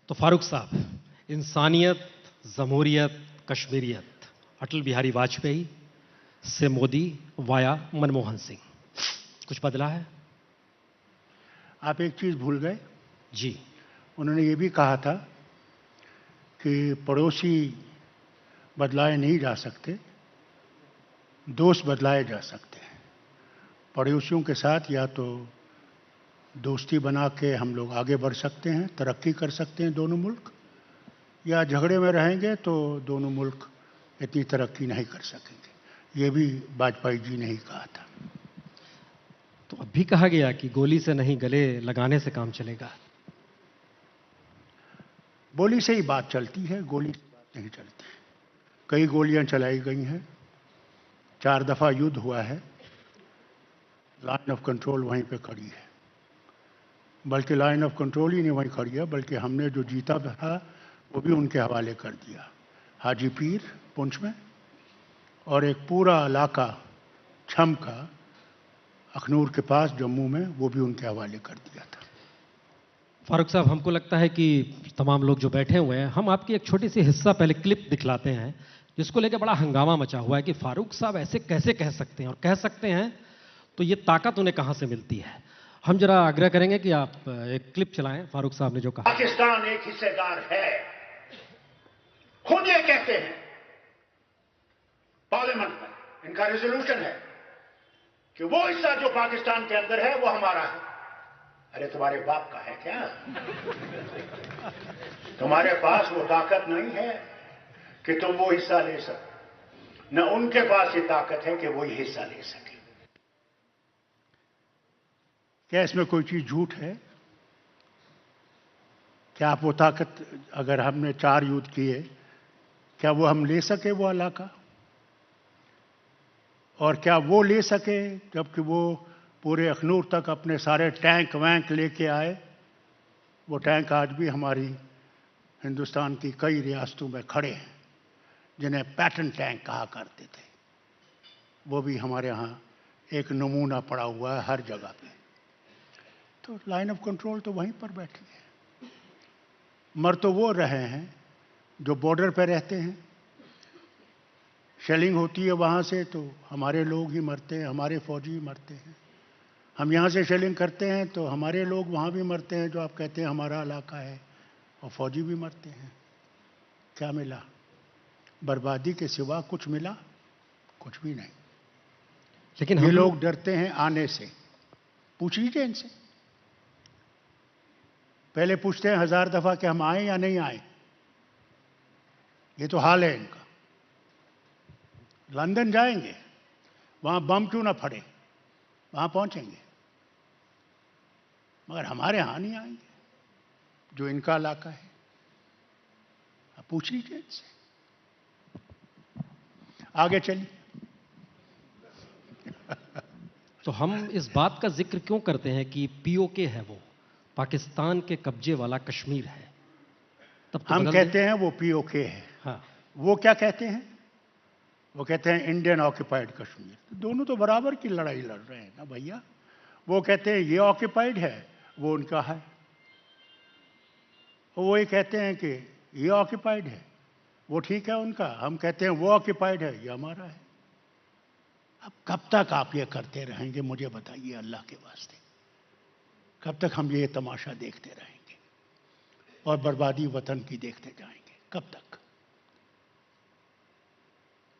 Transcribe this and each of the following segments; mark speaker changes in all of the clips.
Speaker 1: तो फारूक साहब, इंसानियत, जमहूरियत, कश्मीरियत, अटल बिहारी वाजपेयी से मोदी वाया मनमोहन सिंह, कुछ बदला है?
Speaker 2: आप एक चीज भूल गए।
Speaker 1: जी।
Speaker 2: उन्होंने ये भी कहा था कि पड़ोसी बदलाए नहीं जा सकते, दोस्त बदलाए जा सकते हैं। पड़ोसियों के साथ या तो दोस्ती बना के हम लोग आगे बढ़ सकते हैं, तरक्की कर सकते हैं दोनों मुल्क, या झगड़े में रहेंगे तो दोनों मुल्क इतनी तरक्की नहीं कर सकेंगे। ये भी वाजपेयी जी ने ही कहा था।
Speaker 1: तो अब भी कहा गया कि गोली से नहीं गले लगाने से काम चलेगा।
Speaker 2: बोली से ही बात चलती है, गोली से बात नहीं चलती। कई गोलियां चलाई गई हैं, 4 दफा युद्ध हुआ है, लाइन ऑफ कंट्रोल वहीं पे खड़ी है। बल्कि लाइन ऑफ कंट्रोल ही नहीं वहीं खड़ी है, बल्कि हमने जो जीता था वो भी उनके हवाले कर दिया। हाजी पीर पुंछ में, और एक पूरा इलाका छम का अखनूर के पास जम्मू में, वो भी उनके हवाले कर दिया था।
Speaker 1: फारूक साहब, हमको लगता है कि तमाम लोग जो बैठे हुए हैं, हम आपकी एक छोटी सी हिस्सा पहले क्लिप दिखलाते हैं, जिसको लेकर बड़ा हंगामा मचा हुआ है कि फारूक साहब ऐसे कैसे कह सकते हैं, और कह सकते हैं तो ये ताकत उन्हें कहां से मिलती है। हम जरा आग्रह करेंगे कि आप एक क्लिप चलाएं, फारूक साहब ने जो कहा।
Speaker 3: पाकिस्तान एक हिस्सेदार है, खुद ये कहते हैं, पार्लियामेंट में इनका रेजोल्यूशन है कि वो हिस्सा जो पाकिस्तान के अंदर है वो हमारा है। अरे तुम्हारे बाप का है क्या? तुम्हारे पास वो ताकत नहीं है कि तुम वो हिस्सा ले सको, न उनके पास ये ताकत है कि वो ये हिस्सा ले सके।
Speaker 2: क्या इसमें कोई चीज झूठ है? क्या आप वो ताकत, अगर हमने 4 युद्ध किए, क्या वो हम ले सके वो इलाका? और क्या वो ले सके जबकि वो पूरे अखनूर तक अपने सारे टैंक वैंक लेके आए? वो टैंक आज भी हमारी हिंदुस्तान की कई रियासतों में खड़े हैं, जिन्हें पैटर्न टैंक कहा करते थे। वो भी हमारे यहाँ एक नमूना पड़ा हुआ है हर जगह पे। तो लाइन ऑफ कंट्रोल तो वहीं पर बैठी है। मर तो वो रहे हैं जो बॉर्डर पे रहते हैं। शेलिंग होती है वहाँ से तो हमारे लोग ही मरते हैं, हमारे फौजी मरते हैं। हम यहाँ से शेलिंग करते हैं तो हमारे लोग वहाँ भी मरते हैं, जो आप कहते हैं हमारा इलाका है, और फौजी भी मरते हैं। क्या मिला? बर्बादी के सिवा कुछ मिला? कुछ भी नहीं।
Speaker 1: लेकिन
Speaker 2: ये लोग डरते हैं आने से। पूछ लीजिए इनसे। पहले पूछते हैं 1000 दफा कि हम आए या नहीं आए। ये तो हाल है इनका। लंदन जाएंगे, वहां बम क्यों ना फटे, वहां पहुंचेंगे, मगर हमारे यहां नहीं आएंगे, जो इनका इलाका है। आप पूछ लीजिए इनसे। आगे चलिए।
Speaker 1: तो हम इस बात का जिक्र क्यों करते हैं कि पीओके है, वो पाकिस्तान के कब्जे वाला कश्मीर है? तब तो
Speaker 2: हम कहते हैं वो पीओके है।
Speaker 1: हाँ।
Speaker 2: वो क्या कहते हैं? वो कहते हैं इंडियन ऑक्यूपाइड कश्मीर। दोनों तो बराबर की लड़ाई लड़ रहे हैं ना भैया। वो कहते हैं ये ऑक्यूपाइड है, वो उनका है। वो ये कहते हैं कि ये ऑक्यूपाइड है, वो ठीक है उनका। हम कहते हैं वो ऑक्यूपाइड है, ये हमारा है। अब कब तक आप ये करते रहेंगे, मुझे बताइए अल्लाह के वास्ते। कब तक हम ये तमाशा देखते रहेंगे और बर्बादी वतन की देखते जाएंगे? कब तक?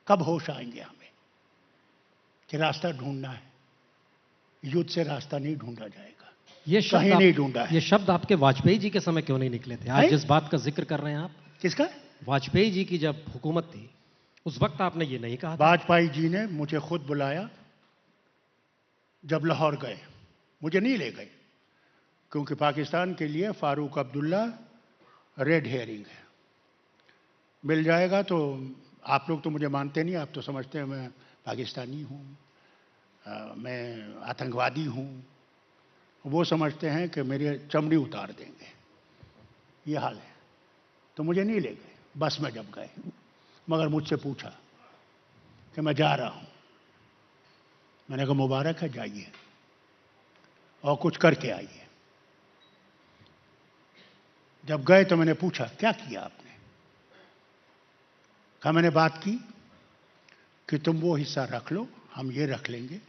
Speaker 2: कब होश आएंगे हमें कि रास्ता ढूंढना है? युद्ध से रास्ता नहीं ढूंढा जाएगा,
Speaker 1: ये
Speaker 2: कहीं नहीं ढूंढा है।
Speaker 1: ये शब्द आपके वाजपेयी जी के समय क्यों नहीं निकले थे? आज जिस बात का जिक्र कर रहे हैं आप,
Speaker 2: किसका?
Speaker 1: वाजपेयी जी की जब हुकूमत थी, उस वक्त आपने ये नहीं कहा था?
Speaker 2: वाजपेयी जी ने मुझे खुद बुलाया जब लाहौर गए। मुझे नहीं ले गए, क्योंकि पाकिस्तान के लिए फारूक अब्दुल्ला रेड हेयरिंग है। मिल जाएगा तो आप लोग तो मुझे मानते नहीं, आप तो समझते हैं मैं पाकिस्तानी हूँ, मैं आतंकवादी हूँ। वो समझते हैं कि मेरी चमड़ी उतार देंगे। ये हाल है। तो मुझे नहीं ले गए बस में जब गए, मगर मुझसे पूछा कि मैं जा रहा हूँ। मैंने कहा मुबारक है, जाइए और कुछ करके आइए। जब गए तो मैंने पूछा क्या किया आपने? कहा मैंने बात की कि तुम वो हिस्सा रख लो, हम ये रख लेंगे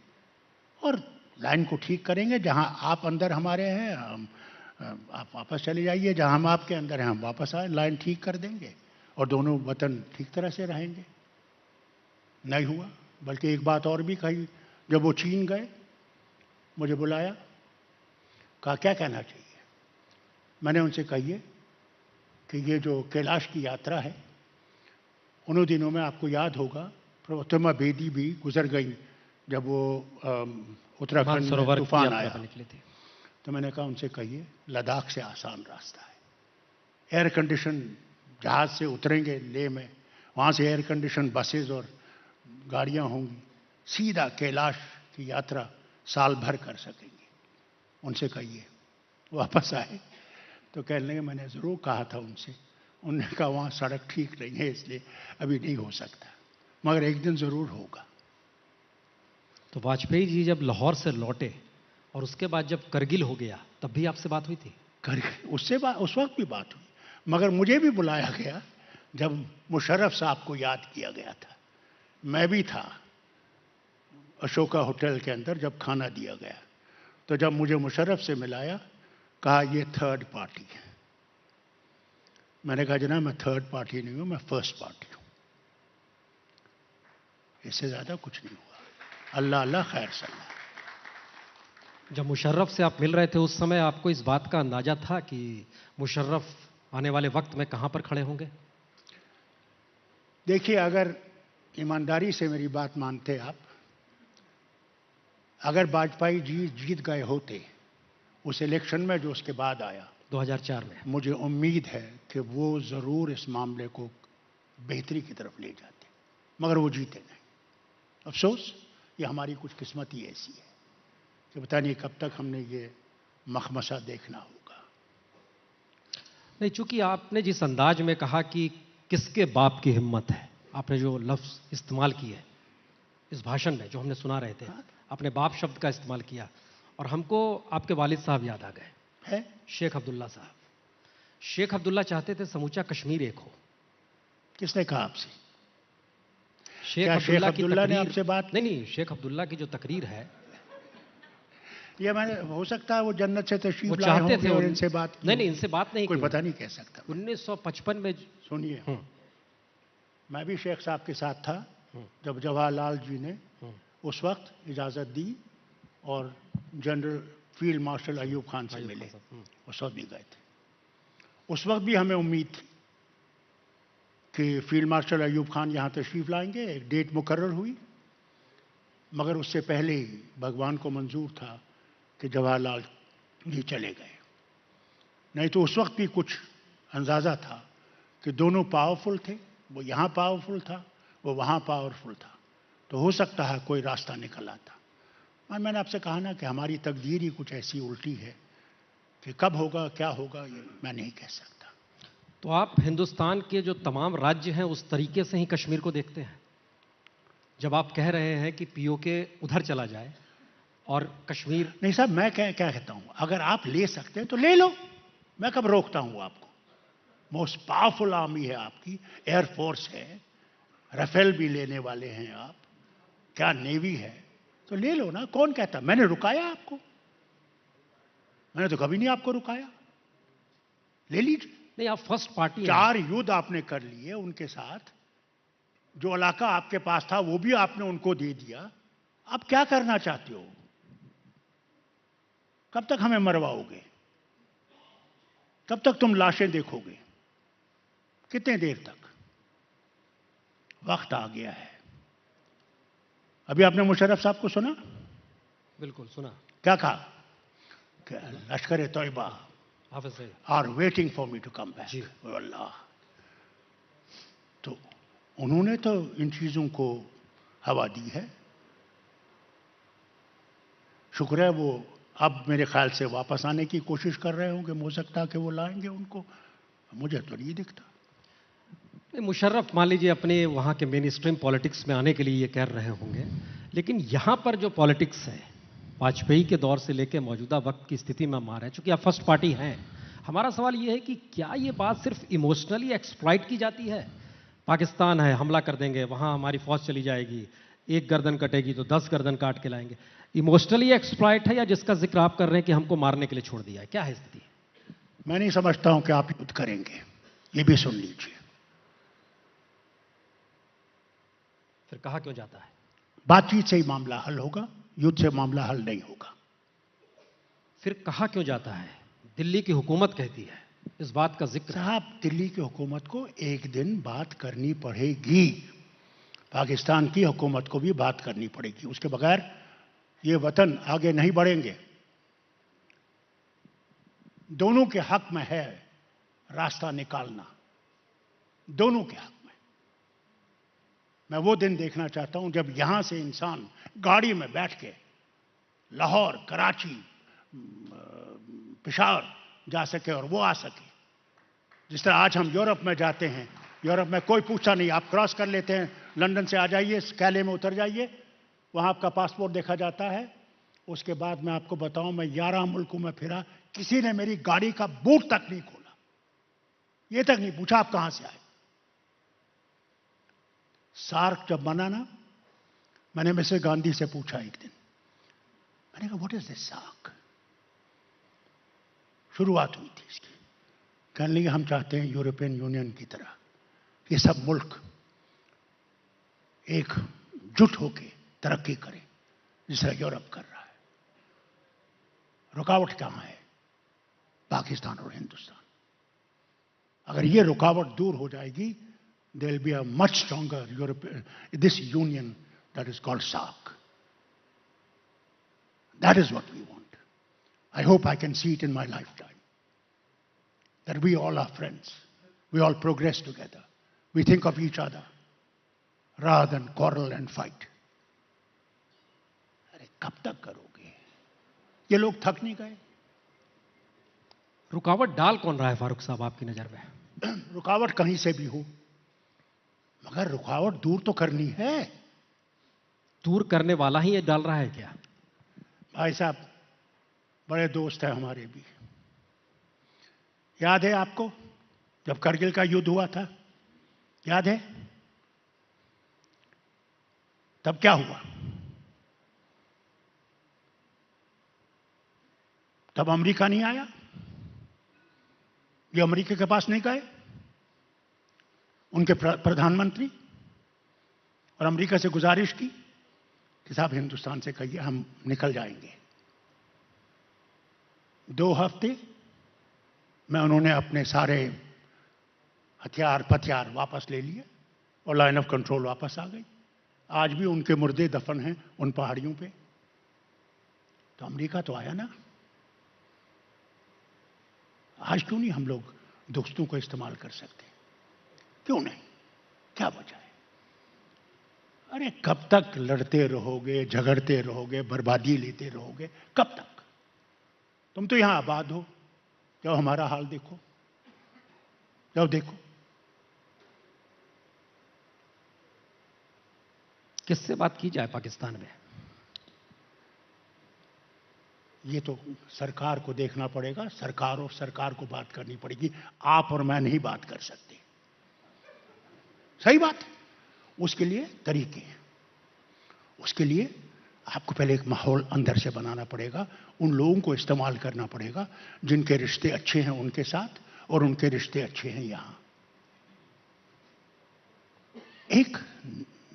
Speaker 2: और लाइन को ठीक करेंगे। जहां आप अंदर हमारे हैं, आप वापस चले जाइए, जहां हम आपके अंदर हैं हम वापस आए, लाइन ठीक कर देंगे और दोनों वतन ठीक तरह से रहेंगे। नहीं हुआ, बल्कि एक बात और भी कही। जब वो चीन गए, मुझे बुलाया, कहा क्या कहना चाहिए? मैंने उनसे कहिए कि ये जो कैलाश की यात्रा है, उन दिनों में आपको याद होगा प्रोत्तमा बेदी भी गुजर गई जब वो उत्तराखंड में
Speaker 1: मानसरोवर की
Speaker 2: तूफान
Speaker 1: यात्रा
Speaker 2: आया।
Speaker 1: पर निकली थी।
Speaker 2: तो मैंने कहा उनसे कहिए लद्दाख से आसान रास्ता है, एयर कंडीशन जहाज से उतरेंगे लेह में, वहाँ से एयर कंडीशन बसेज और गाड़ियाँ होंगी, सीधा कैलाश की यात्रा साल भर कर सकेंगे। उनसे कहिए। वापस आए तो कहने लगे मैंने ज़रूर कहा था उनसे। उन्होंने कहा वहाँ सड़क ठीक नहीं है इसलिए अभी नहीं हो सकता, मगर एक दिन ज़रूर होगा।
Speaker 1: तो वाजपेयी जी जब लाहौर से लौटे और उसके बाद जब करगिल हो गया, तब भी आपसे बात हुई थी?
Speaker 2: उससे बात, उस वक्त भी बात हुई, मगर मुझे भी बुलाया गया जब मुशर्रफ साहब को याद किया गया था। मैं भी था अशोका होटल के अंदर जब खाना दिया गया, तो जब मुझे मुशर्रफ से मिलाया, कहा ये थर्ड पार्टी है। मैंने कहा जनाब मैं थर्ड पार्टी नहीं हूं, मैं फर्स्ट पार्टी हूं। इससे ज्यादा कुछ नहीं हुआ। अल्लाह अल्लाह खैर सल्ला।
Speaker 1: जब मुशर्रफ से आप मिल रहे थे उस समय आपको इस बात का अंदाजा था कि मुशर्रफ आने वाले वक्त में कहां पर खड़े होंगे?
Speaker 2: देखिए, अगर ईमानदारी से मेरी बात मानते आप, अगर वाजपेयी जी जीत गए होते उस इलेक्शन में जो उसके बाद आया
Speaker 1: 2004 में,
Speaker 2: मुझे उम्मीद है कि वो ज़रूर इस मामले को बेहतरी की तरफ ले जाते, मगर वो जीते नहीं। अफसोस, ये हमारी कुछ किस्मत ही ऐसी है कि पता नहीं कब तक हमने ये मखमसा देखना होगा।
Speaker 1: नहीं, चूंकि आपने जिस अंदाज में कहा कि किसके बाप की हिम्मत है, आपने जो लफ्ज़ इस्तेमाल किए इस भाषण में जो हमने सुना रहे थे, आपने बाप शब्द का इस्तेमाल किया और हमको आपके वालिद साहब याद आ गए,
Speaker 2: है
Speaker 1: शेख अब्दुल्ला साहब। शेख अब्दुल्ला चाहते थे समूचा कश्मीर एक हो।
Speaker 2: किसने कहा आपसे?
Speaker 1: शेख
Speaker 2: क्या शेख
Speaker 1: अब्दुल्ला की
Speaker 2: अब्दुल्ला ने
Speaker 1: तकरीर,
Speaker 2: आपसे बात की?
Speaker 1: नहीं, शेख अब्दुल्ला की जो तकरीर है,
Speaker 2: ये मैंने, हो सकता है वो जन्नत से तशरीफ
Speaker 1: वो
Speaker 2: लाए
Speaker 1: चाहते
Speaker 2: होंगे
Speaker 1: थे
Speaker 2: और इनसे बात की।
Speaker 1: नहीं, इनसे बात नहीं
Speaker 2: कोई
Speaker 1: की।
Speaker 2: पता नहीं कह सकता।
Speaker 1: 1955 में
Speaker 2: सुनिए, मैं भी शेख साहब के साथ था जब जवाहरलाल जी ने उस वक्त इजाज़त दी और general field marshal Ayub Khan से मिले, उस वक्त भी गए थे। उस वक्त भी हमें उम्मीद थी कि फील्ड मार्शल अयूब खान यहाँ तशरीफ़ लाएंगे, एक डेट मुकर्रर हुई, मगर उससे पहले ही भगवान को मंजूर था कि जवाहरलाल जी चले गए। नहीं तो उस वक्त भी कुछ अंदाज़ा था कि दोनों पावरफुल थे, वो यहाँ पावरफुल था, वो वहाँ पावरफुल था, तो हो सकता है कोई रास्ता निकल आता। मैंने आपसे कहा ना कि हमारी तकदीर ही कुछ ऐसी उल्टी है कि कब होगा क्या होगा ये मैं नहीं कह सकता।
Speaker 1: तो आप हिंदुस्तान के जो तमाम राज्य हैं उस तरीके से ही कश्मीर को देखते हैं? जब आप कह रहे हैं कि पीओके उधर चला जाए और कश्मीर,
Speaker 2: नहीं साहब, मैं क्या कहता हूं, अगर आप ले सकते हैं तो ले लो, मैं कब रोकता हूं आपको। मोस्ट पावरफुल आर्मी है आपकी, एयरफोर्स है, राफेल भी लेने वाले हैं आप, क्या नेवी है, तो ले लो ना। कौन कहता? मैंने रुकाया आपको? मैंने तो कभी नहीं आपको रुकाया। ले लीजिए।
Speaker 1: नहीं, आप फर्स्ट पार्टी हैं।
Speaker 2: 4 युद्ध आपने कर लिए उनके साथ, जो इलाका आपके पास था वो भी आपने उनको दे दिया। अब क्या करना चाहते हो? कब तक हमें मरवाओगे? कब तक तुम लाशें देखोगे? कितने देर तक? वक्त आ गया है। अभी आपने मुशर्रफ साहब को सुना?
Speaker 1: बिल्कुल सुना।
Speaker 2: क्या कहा? Lashkar Taiba
Speaker 1: Hafiz Saeed
Speaker 2: are waiting for me to come
Speaker 1: जी।
Speaker 2: बैक। अल्लाह, तो उन्होंने तो इन चीजों को हवा दी है। शुक्र है वो अब मेरे ख्याल से वापस आने की कोशिश कर रहे होंगे। हो सकता है कि वो लाएंगे उनको, मुझे तो नहीं दिखता।
Speaker 1: मुशर्रफ मान लीजिए अपने वहाँ के मेन स्ट्रीम पॉलिटिक्स में आने के लिए ये कर रहे होंगे, लेकिन यहाँ पर जो पॉलिटिक्स है वाजपेयी के दौर से लेकर मौजूदा वक्त की स्थिति में हम आ रहे हैं, चूंकि आप फर्स्ट पार्टी हैं, हमारा सवाल ये है कि क्या ये बात सिर्फ इमोशनली एक्सप्लॉइट की जाती है? पाकिस्तान है, हमला कर देंगे, वहां हमारी फौज चली जाएगी, एक गर्दन कटेगी तो 10 गर्दन काट के लाएंगे। इमोशनली एक्सप्लॉइट है या जिसका जिक्र आप कर रहे हैं कि हमको मारने के लिए छोड़ दिया है? क्या है स्थिति?
Speaker 2: मैं नहीं समझता हूं कि आप युद्ध करेंगे, ये भी सुन लीजिए।
Speaker 1: फिर कहा क्यों जाता है?
Speaker 2: बातचीत से ही मामला हल होगा, युद्ध से मामला हल नहीं होगा।
Speaker 1: फिर कहा क्यों जाता है? दिल्ली की हुकूमत कहती है, इस बात का जिक्र है।
Speaker 2: साहब, दिल्ली की हुकूमत को एक दिन बात करनी पड़ेगी, पाकिस्तान की हुकूमत को भी बात करनी पड़ेगी। उसके बगैर ये वतन आगे नहीं बढ़ेंगे। दोनों के हक में है रास्ता निकालना, दोनों के हक में। मैं वो दिन देखना चाहता हूं जब यहां से इंसान गाड़ी में बैठ के लाहौर, कराची, पेशावर जा सके और वो आ सके। जिस तरह आज हम यूरोप में जाते हैं, यूरोप में कोई पूछता नहीं, आप क्रॉस कर लेते हैं, लंदन से आ जाइए, कैले में उतर जाइए, वहां आपका पासपोर्ट देखा जाता है। उसके बाद मैं आपको बताऊं, मैं 11 मुल्कों में फिरा, किसी ने मेरी गाड़ी का बूट तक नहीं खोला, ये तक नहीं पूछा आप कहां से आए। सार्क जब बना ना, मैंने मिस्टर गांधी से पूछा एक दिन, मैंने कहा व्हाट इज दिस सार्क? शुरुआत हुई थी इसकी। कहने लगे हम चाहते हैं यूरोपियन यूनियन की तरह ये सब मुल्क एकजुट होकर तरक्की करें, जिस तरह यूरोप कर रहा है। रुकावट कहां है? पाकिस्तान और हिंदुस्तान। अगर ये रुकावट दूर हो जाएगी, there will be a much stronger European this union that is called SAARC. That is what we want. I hope I can see it in my lifetime. That we all are friends. We all progress together. We think of each other rather than quarrel and fight. अरे कब तक करोगे? ये लोग थक नहीं गए?
Speaker 1: रुकावट डाल कौन रहा है फारूक साहब आपकी नजर में?
Speaker 2: रुकावट कहीं से भी हो, मगर रुकावट दूर तो करनी है।
Speaker 1: दूर करने वाला ही ये डाल रहा है क्या?
Speaker 2: भाई साहब, बड़े दोस्त हैं हमारे भी। याद है आपको जब करगिल का युद्ध हुआ था? याद है? तब क्या हुआ? तब अमेरिका नहीं आया, ये अमेरिका के पास नहीं गए उनके प्रधानमंत्री, और अमेरिका से गुजारिश की कि साहब हिंदुस्तान से कहिए हम निकल जाएंगे। 2 हफ्ते में उन्होंने अपने सारे हथियार वापस ले लिए और लाइन ऑफ कंट्रोल वापस आ गई। आज भी उनके मुर्दे दफन हैं उन पहाड़ियों पे। तो अमेरिका तो आया ना। आज क्यों नहीं हम लोग दोस्तों को इस्तेमाल कर सकते? क्यों नहीं? क्या वजह है? अरे कब तक लड़ते रहोगे, झगड़ते रहोगे, बर्बादी लेते रहोगे? कब तक? तुम तो यहां आबाद हो, जाओ हमारा हाल देखो, जाओ देखो।
Speaker 1: किससे बात की जाए पाकिस्तान में?
Speaker 2: ये तो सरकार को देखना पड़ेगा, सरकार और सरकार को बात करनी पड़ेगी। आप और मैं नहीं बात कर सकते। सही बात है। उसके लिए तरीके हैं। उसके लिए आपको पहले एक माहौल अंदर से बनाना पड़ेगा, उन लोगों को इस्तेमाल करना पड़ेगा जिनके रिश्ते अच्छे हैं उनके साथ और उनके रिश्ते अच्छे हैं यहां। एक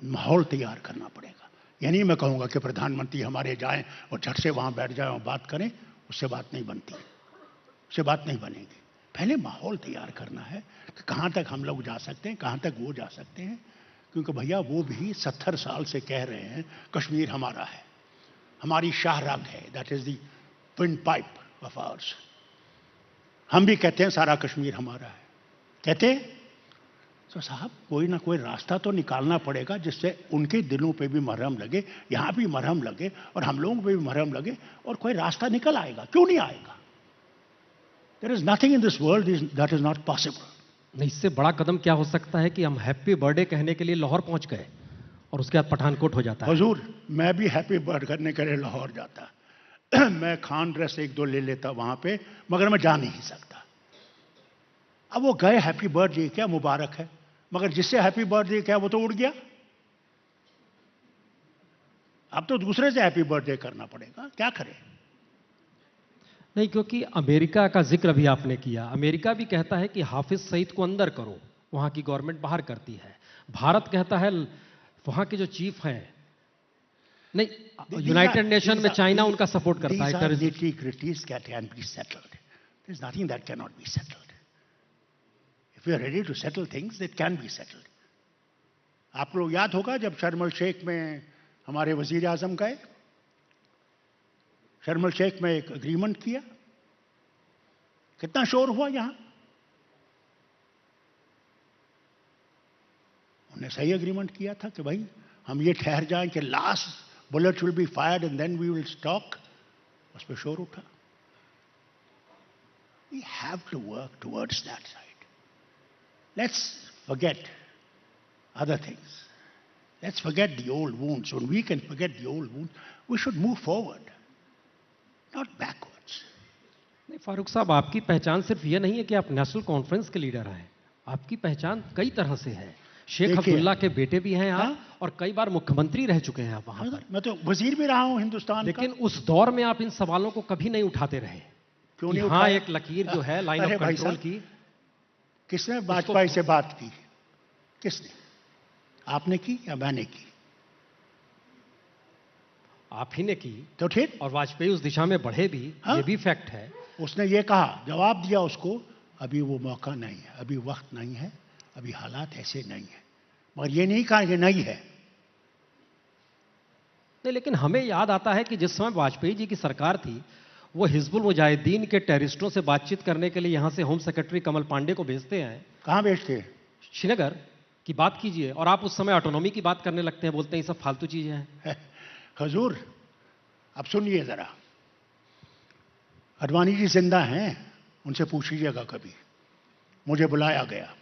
Speaker 2: माहौल तैयार करना पड़ेगा। यानी मैं कहूंगा कि प्रधानमंत्री हमारे जाएं और झट से वहां बैठ जाएं और बात करें, उससे बात नहीं बनती, उससे बात नहीं बनेगी। पहले माहौल तैयार करना है कि कहां तक हम लोग जा सकते हैं, कहां तक वो जा सकते हैं। क्योंकि भैया वो भी 70 साल से कह रहे हैं कश्मीर हमारा है, हमारी शाह रग है, that is the wind pipe of hours. हम भी कहते हैं सारा कश्मीर हमारा है, कहते हैं। तो साहब कोई ना कोई रास्ता तो निकालना पड़ेगा जिससे उनके दिलों पे भी मरहम लगे, यहां भी मरहम लगे और हम लोगों पे भी मरहम लगे, और कोई रास्ता निकल आएगा। क्यों नहीं आएगा? There is nothing in this world that is not possible.
Speaker 1: नहीं, इससे बड़ा कदम क्या हो सकता है कि हम हैप्पी बर्थडे कहने के लिए लाहौर पहुंच गए और उसके बाद पठानकोट हो जाता है।
Speaker 2: हुजूर, मैं भी हैप्पी बर्थडे करने के लिए लाहौर जाता मैं खान ड्रेस 1-2 ले लेता वहां पे, मगर मैं जा नहीं सकता। अब वो गए, हैप्पी बर्थडे क्या, मुबारक है, मगर जिससे हैप्पी बर्थडे क्या वो तो उड़ गया। अब तो दूसरे से हैप्पी बर्थडे करना पड़ेगा, क्या करें।
Speaker 1: नहीं, क्योंकि अमेरिका का जिक्र अभी आपने किया, अमेरिका भी कहता है कि हाफिज सईद को अंदर करो, वहां की गवर्नमेंट बाहर करती है। भारत कहता है वहां के जो चीफ हैं, नहीं, यूनाइटेड नेशन में चाइना उनका सपोर्ट करता है।
Speaker 2: Nitty-gritties can be settled. There's nothing that cannot be settled. If we are ready to settle things, it can be settled. आप लोग याद होगा जब शर्म शेख में हमारे वजीर आजम गए, शर्म शेख में एक एग्रीमेंट किया, कितना शोर हुआ यहां। उन्होंने सही एग्रीमेंट किया था कि भाई हम ये ठहर जाएं कि last bullet will be fired and then we will stock, उस पर शोर उठा। We have to work towards that side. Let's forget other things. Let's forget the old wounds. When we can forget the old wounds, we should move forward, not backwards.
Speaker 1: नहीं फारूक साहब, आपकी पहचान सिर्फ ये नहीं है कि आप नेशनल कॉन्फ्रेंस के लीडर हैं, आपकी पहचान कई तरह से है। शेख अब्दुल्ला के बेटे भी हैं आप, और कई बार मुख्यमंत्री रह चुके हैं आप वहां पर।
Speaker 2: मैं तो वजीर भी रहा हूं हिंदुस्तान
Speaker 1: लेकिन उस दौर में आप इन सवालों को कभी नहीं उठाते रहे।
Speaker 2: क्यों नहीं
Speaker 1: हाँ, एक लकीर जो है लाइन ऑफ कंट्रोल की।
Speaker 2: किसने वाजपेयी से बात की? किसने? आपने की या मैंने की?
Speaker 1: आप ही ने की
Speaker 2: तो ठीक।
Speaker 1: और वाजपेयी उस दिशा में बढ़े भी, ये भी फैक्ट है।
Speaker 2: उसने ये कहा, जवाब दिया उसको, अभी वो मौका नहीं है, अभी वक्त नहीं है, अभी हालात ऐसे नहीं है, मगर ये नहीं कहा कि नहीं है।
Speaker 1: नहीं, लेकिन हमें याद आता है कि जिस समय वाजपेयी जी की सरकार थी, वो हिजबुल मुजाहिदीन के टेररिस्टों से बातचीत करने के लिए यहां से होम सेक्रेटरी कमल पांडे को भेजते हैं।
Speaker 2: कहां भेजते हैं?
Speaker 1: श्रीनगर की बात कीजिए, और आप उस समय ऑटोनॉमी की बात करने लगते हैं, बोलते हैं ये सब फालतू चीजें हैं।
Speaker 2: हुजूर, अब सुनिए जरा, अडवाणी जी जिंदा हैं, उनसे पूछिएगा कभी। मुझे बुलाया गया,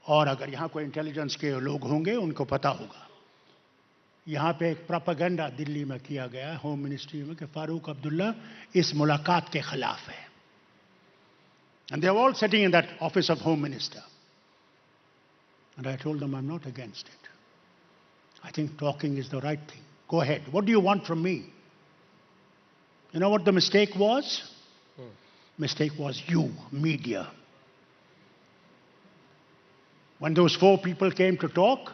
Speaker 2: और अगर यहां कोई इंटेलिजेंस के लोग होंगे उनको पता होगा, यहां पे एक प्रोपेगेंडा दिल्ली में किया गया होम मिनिस्ट्री में कि फारूक अब्दुल्ला इस मुलाकात के खिलाफ है, and they are all sitting in that office of home minister. And I told them, I'm not against it. I think talking is the right thing. Go ahead. What do you want from me? You know what the mistake was? Mistake was you, media. When those 4 people came to talk,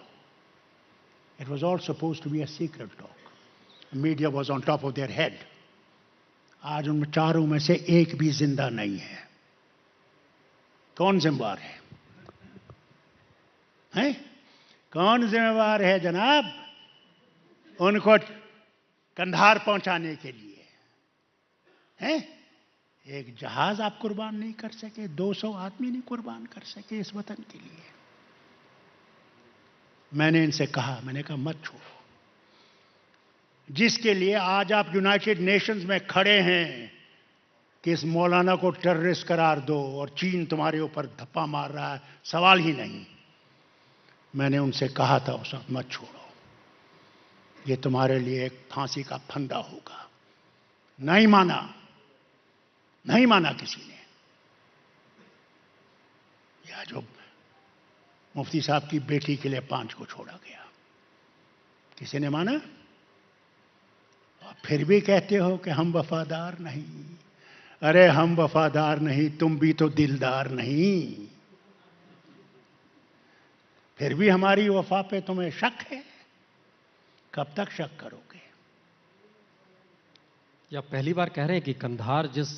Speaker 2: it was all supposed to be a secret talk. The media was on top of their head. आज उन चारों में से एक भी जिंदा नहीं है। कौन जिम्मेवार है? हैं? कौन जिम्मेवार है जनाब उनको कंधार पहुंचाने के लिए? हैं? एक जहाज आप कुर्बान नहीं कर सके, 200 आदमी नहीं कुर्बान कर सके इस वतन के लिए। मैंने इनसे कहा, मैंने कहा मत छोड़ो, जिसके लिए आज आप यूनाइटेड नेशंस में खड़े हैं कि इस मौलाना को टेररिस्ट करार दो और चीन तुम्हारे ऊपर धप्पा मार रहा है, सवाल ही नहीं। मैंने उनसे कहा था उस वक्त, मत छोड़ो, ये तुम्हारे लिए एक फांसी का फंदा होगा। नहीं माना, नहीं माना किसी ने। या जो मुफ्ती साहब की बेटी के लिए 5 को छोड़ा गया, किसी ने माना? और फिर भी कहते हो कि हम वफादार नहीं। अरे हम वफादार नहीं, तुम भी तो दिलदार नहीं। फिर भी हमारी वफा पे तुम्हें शक है? कब तक शक करोगे?
Speaker 1: या पहली बार कह रहे हैं कि कंधार जिस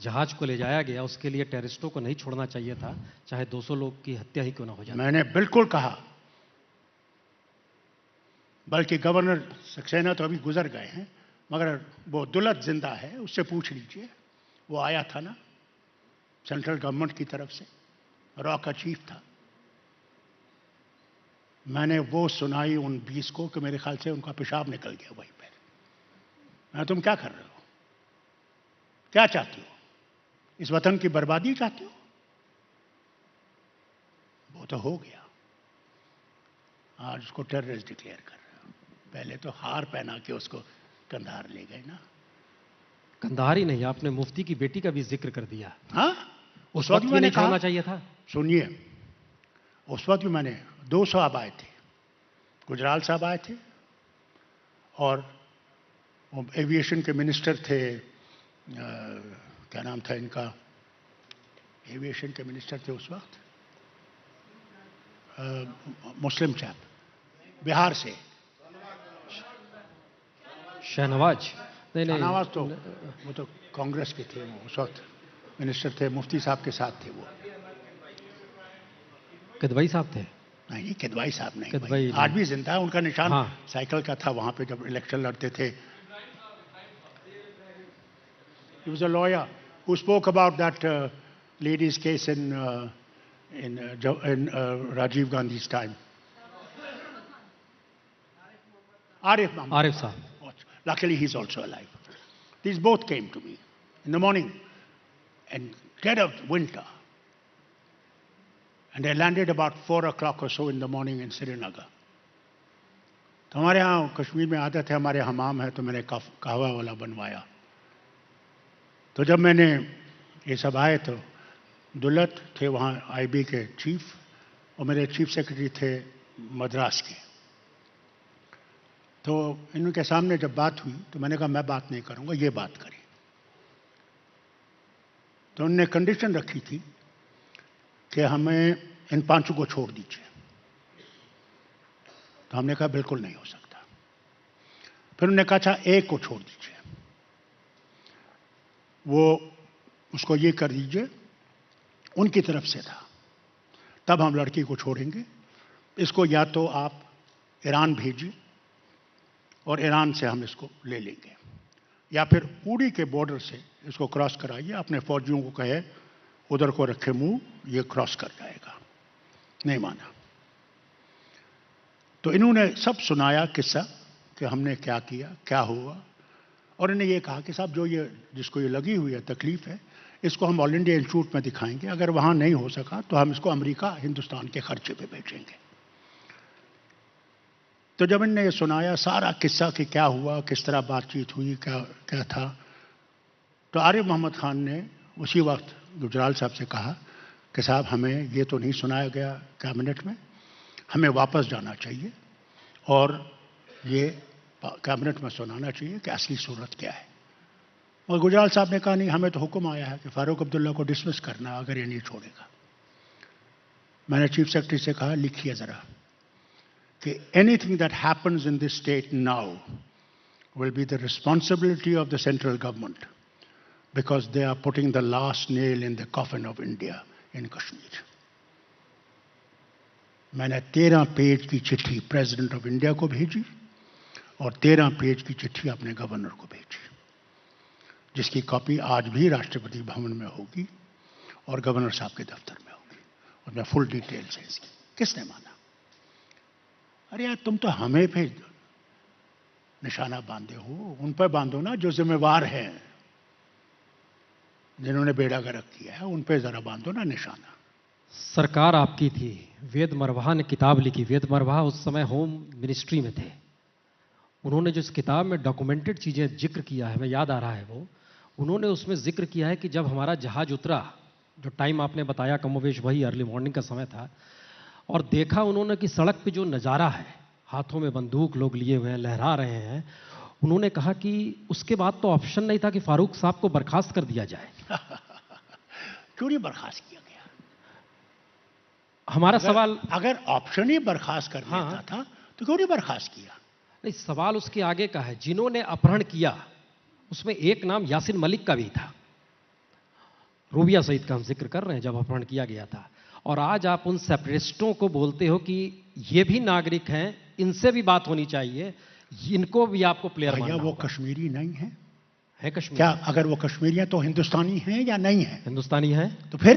Speaker 1: जहाज को ले जाया गया उसके लिए टेररिस्टों को नहीं छोड़ना चाहिए था, चाहे 200 लोग की हत्या ही क्यों ना हो जाए।
Speaker 2: मैंने बिल्कुल कहा, बल्कि गवर्नर सक्सेना तो अभी गुजर गए हैं, मगर वो दुलत जिंदा है, उससे पूछ लीजिए। वो आया था ना सेंट्रल गवर्नमेंट की तरफ से, रॉ का चीफ था। मैंने वो सुनाई उन 20 को कि मेरे ख्याल से उनका पेशाब निकल गया वहीं पर। मैं, तुम क्या कर रहे हो? क्या चाहते हो? इस वतन की बर्बादी चाहते हो? वो तो हो गया, आज उसको टेररिस्ट डिक्लेयर कर रहे हो। पहले तो हार पहना के उसको कंधार ले गए ना।
Speaker 1: कंधार ही नहीं, आपने मुफ्ती की बेटी का भी जिक्र कर दिया।
Speaker 2: हाँ, उस वक्त
Speaker 1: ये
Speaker 2: मैंने
Speaker 1: नहीं छोड़ना
Speaker 2: कहा,
Speaker 1: चाहिए था।
Speaker 2: सुनिए, उस वक्त भी मैंने 2 साहब आए थे, गुजराल साहब आए थे और वो एविएशन के मिनिस्टर थे, क्या नाम था इनका, एविएशन के मिनिस्टर थे उस वक्त, मुस्लिम चैप, बिहार से,
Speaker 1: शहनवाज नहीं नहीं
Speaker 2: शाहनवाज तो वो तो कांग्रेस के थे, वो उस वक्त मिनिस्टर थे, मुफ्ती साहब के साथ थे वो।
Speaker 1: किदवई साहब थे।
Speaker 2: नहीं, किदवाई साहब नहीं,
Speaker 1: किदवाई
Speaker 2: भाई,
Speaker 1: नहीं।
Speaker 2: आज भी जिंदा है, उनका निशान
Speaker 1: हाँ।
Speaker 2: साइकिल का था वहां पे जब इलेक्शन लड़ते थे। He was a lawyer who spoke about that lady's case in Rajiv Gandhi's time. Arif Muhammad.
Speaker 1: Arif साहब।
Speaker 2: Luckily, he's also alive. These both came to me in the morning and dead of winter. And I landed about 4 o'clock or so in the morning in Srinagar. तो हमारे यहाँ कश्मीर में आदत है, हमारे हमाम है, तो मैंने कहवा वाला बनवाया। तो जब मैंने ये सब आए तो दुल्लत थे वहाँ आईबी के चीफ और मेरे चीफ सेक्रेटरी थे मद्रास के। तो इनके सामने जब बात हुई तो मैंने कहा मैं बात नहीं करूँगा, ये बात करें। तो उन्होंने कंडीशन रखी थी कि हमें इन 5 को छोड़ दीजिए। तो हमने कहा बिल्कुल नहीं हो सकता। फिर उन्होंने कहा अच्छा एक को छोड़ दीजिए, वो उसको ये कर दीजिए, उनकी तरफ से था, तब हम लड़की को छोड़ेंगे। इसको या तो आप ईरान भेजिए और ईरान से हम इसको ले लेंगे, या फिर उड़ी के बॉर्डर से इसको क्रॉस कराइए, अपने फौजियों को कहे उधर को रखे मुंह, ये क्रॉस कर जाएगा। नहीं माना। तो इन्होंने सब सुनाया किस्सा कि हमने क्या किया, क्या हुआ, और इन्हें ये कहा कि साहब जो ये जिसको ये लगी हुई है तकलीफ है, इसको हम ऑल इंडिया इंस्टीट्यूट में दिखाएंगे, अगर वहाँ नहीं हो सका तो हम इसको अमेरिका हिंदुस्तान के खर्चे पे भेजेंगे। तो जब इन्होंने ये सुनाया सारा किस्सा कि क्या हुआ, किस तरह बातचीत हुई, क्या क्या था, तो आरिफ मोहम्मद खान ने उसी वक्त गुजराल साहब से कहा कि साहब हमें ये तो नहीं सुनाया गया कैबिनेट में, हमें वापस जाना चाहिए और ये कैबिनेट में सुनाना चाहिए कि असली सूरत क्या है। और गुजराल साहब ने कहा नहीं, हमें तो हुक्म आया है कि फारूक अब्दुल्ला को डिसमिस करना अगर ये नहीं छोड़ेगा। मैंने चीफ सेक्रेटरी से कहा लिखिए ज़रा कि anything that happens in this state now will be the responsibility of the central government because they are putting the last nail in the coffin of India in Kashmir. मैंने 13 पेज की चिट्ठी president of India को भेजी और 13 page की चिट्ठी अपने governor को भेजी, जिसकी कॉपी आज भी राष्ट्रपति भवन में होगी और गवर्नर साहब के दफ्तर में होगी, और मैं फुल डिटेल्स है इसकी। किसने माना? अरे यार तुम तो हमें पे निशाना बांधे हो, उन पर बांधो ना जो जिम्मेवार हैं, जिन्होंने बेड़ा गर्क किया है, उन पर जरा बांधो ना निशाना।
Speaker 1: सरकार आपकी थी, वेद मरवाहा ने किताब लिखी। वेद मरवाहा उस समय होम मिनिस्ट्री में थे। उन्होंने जो इस किताब में डॉक्यूमेंटेड चीज़ें जिक्र किया है, हमें याद आ रहा है वो, उन्होंने उसमें जिक्र किया है कि जब हमारा जहाज उतरा, जो टाइम आपने बताया कमोवेश वही अर्ली मॉर्निंग का समय था, और देखा उन्होंने कि सड़क पे जो नज़ारा है, हाथों में बंदूक लोग लिए हुए हैं, लहरा रहे हैं, उन्होंने कहा कि उसके बाद तो ऑप्शन नहीं था कि फारूक साहब को बर्खास्त कर दिया जाए।
Speaker 2: क्यों नहीं बर्खास्त किया गया?
Speaker 1: हमारा सवाल,
Speaker 2: अगर ऑप्शन ही बर्खास्त कर देता था तो क्यों नहीं बर्खास्त किया?
Speaker 1: नहीं, सवाल उसके आगे का है। जिन्होंने अपहरण किया उसमें एक नाम यासिन मलिक का भी था। रूबिया सईद का हम जिक्र कर रहे हैं जब अपहरण किया गया था, और आज आप उन सेपरेटिस्टों को बोलते हो कि ये भी नागरिक हैं, इनसे भी बात होनी चाहिए, इनको भी आपको प्लेयर मानना
Speaker 2: वो
Speaker 1: होगा।
Speaker 2: कश्मीरी नहीं है
Speaker 1: कश्मीर?
Speaker 2: क्या अगर वो कश्मीरी है तो हिंदुस्तानी हैं या नहीं है?
Speaker 1: हिंदुस्तानी है।
Speaker 2: तो फिर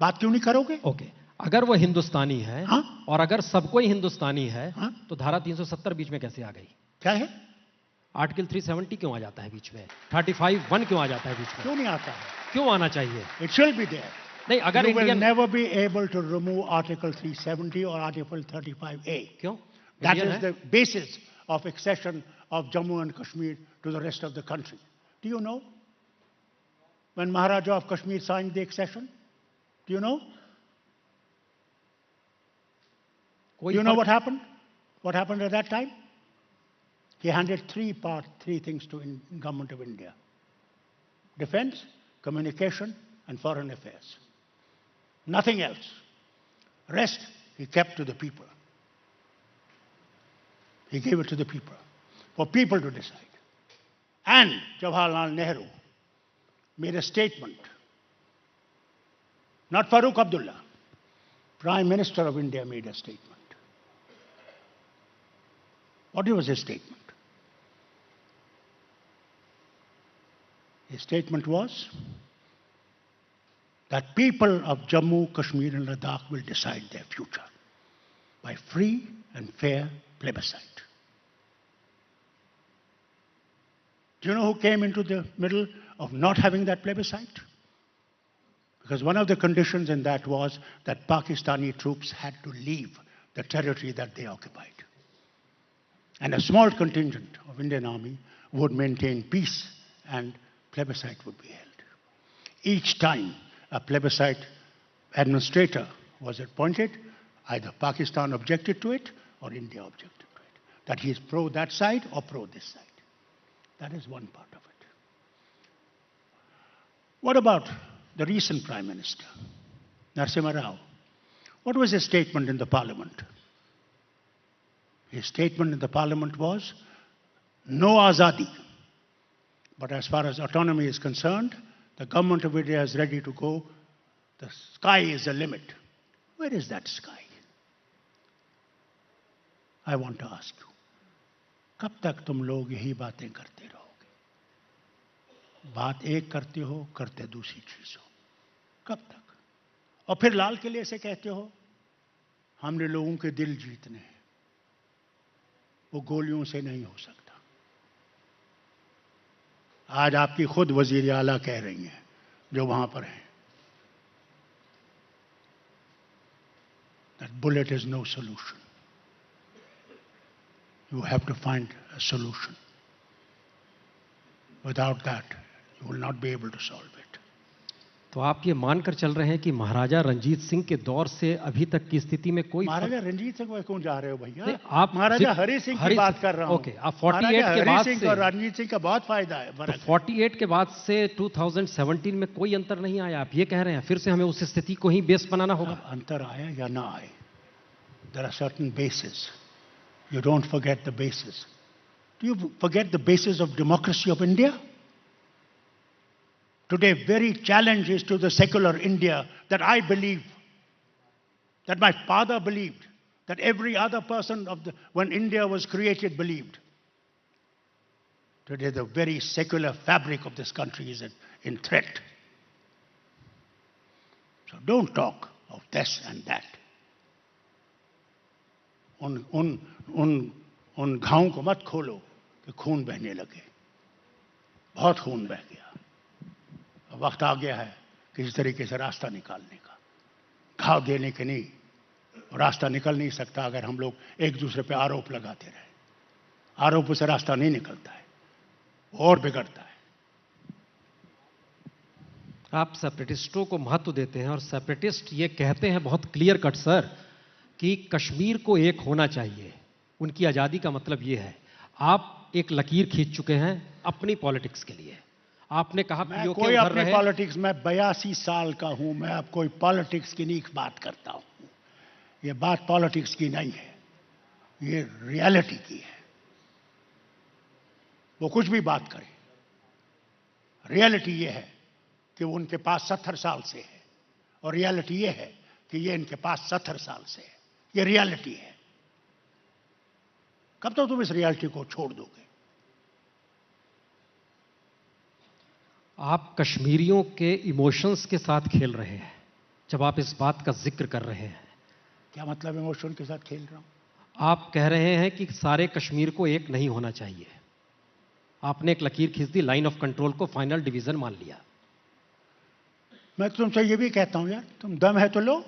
Speaker 2: बात क्यों नहीं करोगे?
Speaker 1: ओके, अगर वो हिंदुस्तानी है,
Speaker 2: हाँ?
Speaker 1: और अगर सबको ही हिंदुस्तानी है,
Speaker 2: हाँ?
Speaker 1: तो धारा 370 बीच में कैसे आ गई?
Speaker 2: क्या है?
Speaker 1: आर्टिकल 370 क्यों आ जाता है बीच में? 35(1) क्यों आ जाता है बीच में?
Speaker 2: क्यों नहीं आता है?
Speaker 1: क्यों आना चाहिए?
Speaker 2: It should be there.
Speaker 1: नहीं, अगर
Speaker 2: You will
Speaker 1: Indian,
Speaker 2: never be able to remove Article 370 or Article 35A.
Speaker 1: क्यों?
Speaker 2: That
Speaker 1: इंडियन
Speaker 2: is
Speaker 1: है?
Speaker 2: the basis of accession of Jammu and Kashmir to the rest of the country. Do you know? When Maharaja of Kashmir signed the accession, Do you know?
Speaker 1: कोई
Speaker 2: You know
Speaker 1: फर्क-
Speaker 2: what happened? What happened at that time? He handed three things to government of India: defense, communication, and foreign affairs. Nothing else. Rest he kept to the people. He gave it to the people, for people to decide. And Jawaharlal Nehru made a statement. Not Farooq Abdullah. Prime Minister of India made a statement. What was his statement? His statement was that people of Jammu, Kashmir and Ladakh will decide their future by free and fair plebiscite. Do you know who came into the middle of not having that plebiscite? Because one of the conditions in that was that Pakistani troops had to leave the territory that they occupied. And a small contingent of Indian Army would maintain peace and plebiscite would be held. Each time a plebiscite administrator was appointed, either Pakistan objected to it or India objected to it. That he is pro that side or pro this side. That is one part of it. What about the recent Prime Minister, Narasimha Rao? What was his statement in the Parliament? His statement in the Parliament was, no Azadi. But as far as autonomy is concerned, the government of India is ready to go. The sky is the limit. Where is that sky? I want to ask you. कब तक तुम लोग यही बातें करते रहोगे? बात एक करते हो, करते दूसरी चीज हो. कब तक? और फिर लाल किले से कहते हो, हमने लोगों के दिल जीतने हैं. वो गोलियों से नहीं हो सकता. आज आपकी खुद वजीर आला कह रही हैं, जो वहां पर हैं, that bullet is no solution. You have to find a solution. Without that, you will not be able to solve it.
Speaker 1: तो आप ये मानकर चल रहे हैं कि महाराजा रंजीत सिंह के दौर से अभी तक की स्थिति में कोई
Speaker 2: महाराजा रंजीत सिंह को क्यों जा रहे हो भैया?
Speaker 1: नहीं, आप
Speaker 2: महाराजा हरि सिंह की बात कर रहा हूं.
Speaker 1: ओके, आप 48 के बाद से
Speaker 2: और रंजीत सिंह का बहुत फायदा है.
Speaker 1: तो 48 के बाद से 2017 में कोई अंतर नहीं आया, आप ये कह रहे हैं? फिर से हमें उस स्थिति को ही बेस बनाना होगा.
Speaker 2: अंतर आया या ना आए, there are certain bases. You don't forget the basis. Do you forget the basis of democracy of India? Today, very challenge is to the secular India that I believe, that my father believed, that every other person when India was created believed. Today, the very secular fabric of this country is in threat. So don't talk of this and that. उन घावों को मत खोलो कि खून बहने लगे. बहुत खून बह गया. वक्त आ गया है किसी तरीके से रास्ता निकालने का. घाव देने के नहीं. रास्ता निकल नहीं सकता अगर हम लोग एक दूसरे पे आरोप लगाते रहे. आरोपों से रास्ता नहीं निकलता है, और बिगड़ता है.
Speaker 1: आप सेपरेटिस्टों को महत्व देते हैं और सेपरेटिस्ट ये कहते हैं बहुत क्लियर कट सर कि कश्मीर को एक होना चाहिए. उनकी आज़ादी का मतलब ये है. आप एक लकीर खींच चुके हैं अपनी पॉलिटिक्स के लिए. आपने कहा
Speaker 2: मैं कोई अपनी पॉलिटिक्स, मैं 82 साल का हूं. मैं अब कोई पॉलिटिक्स की नहीं बात करता हूं. ये बात पॉलिटिक्स की नहीं है, ये रियलिटी की है. वो कुछ भी बात करें, रियलिटी ये है कि वो उनके पास 70 साल से है, और रियलिटी ये है कि ये इनके पास 70 साल से है. ये रियलिटी है. कब तक तुम इस रियलिटी को छोड़ दोगे?
Speaker 1: आप कश्मीरियों के इमोशंस के साथ खेल रहे हैं जब आप इस बात का जिक्र कर रहे हैं.
Speaker 2: क्या मतलब इमोशन के साथ खेल रहा हूं?
Speaker 1: आप कह रहे हैं कि सारे कश्मीर को एक नहीं होना चाहिए. आपने एक लकीर खींच दी, लाइन ऑफ कंट्रोल को फाइनल डिवीजन मान लिया.
Speaker 2: मैं तुमसे ये भी कहता हूं यार, तुम दम है तो लो.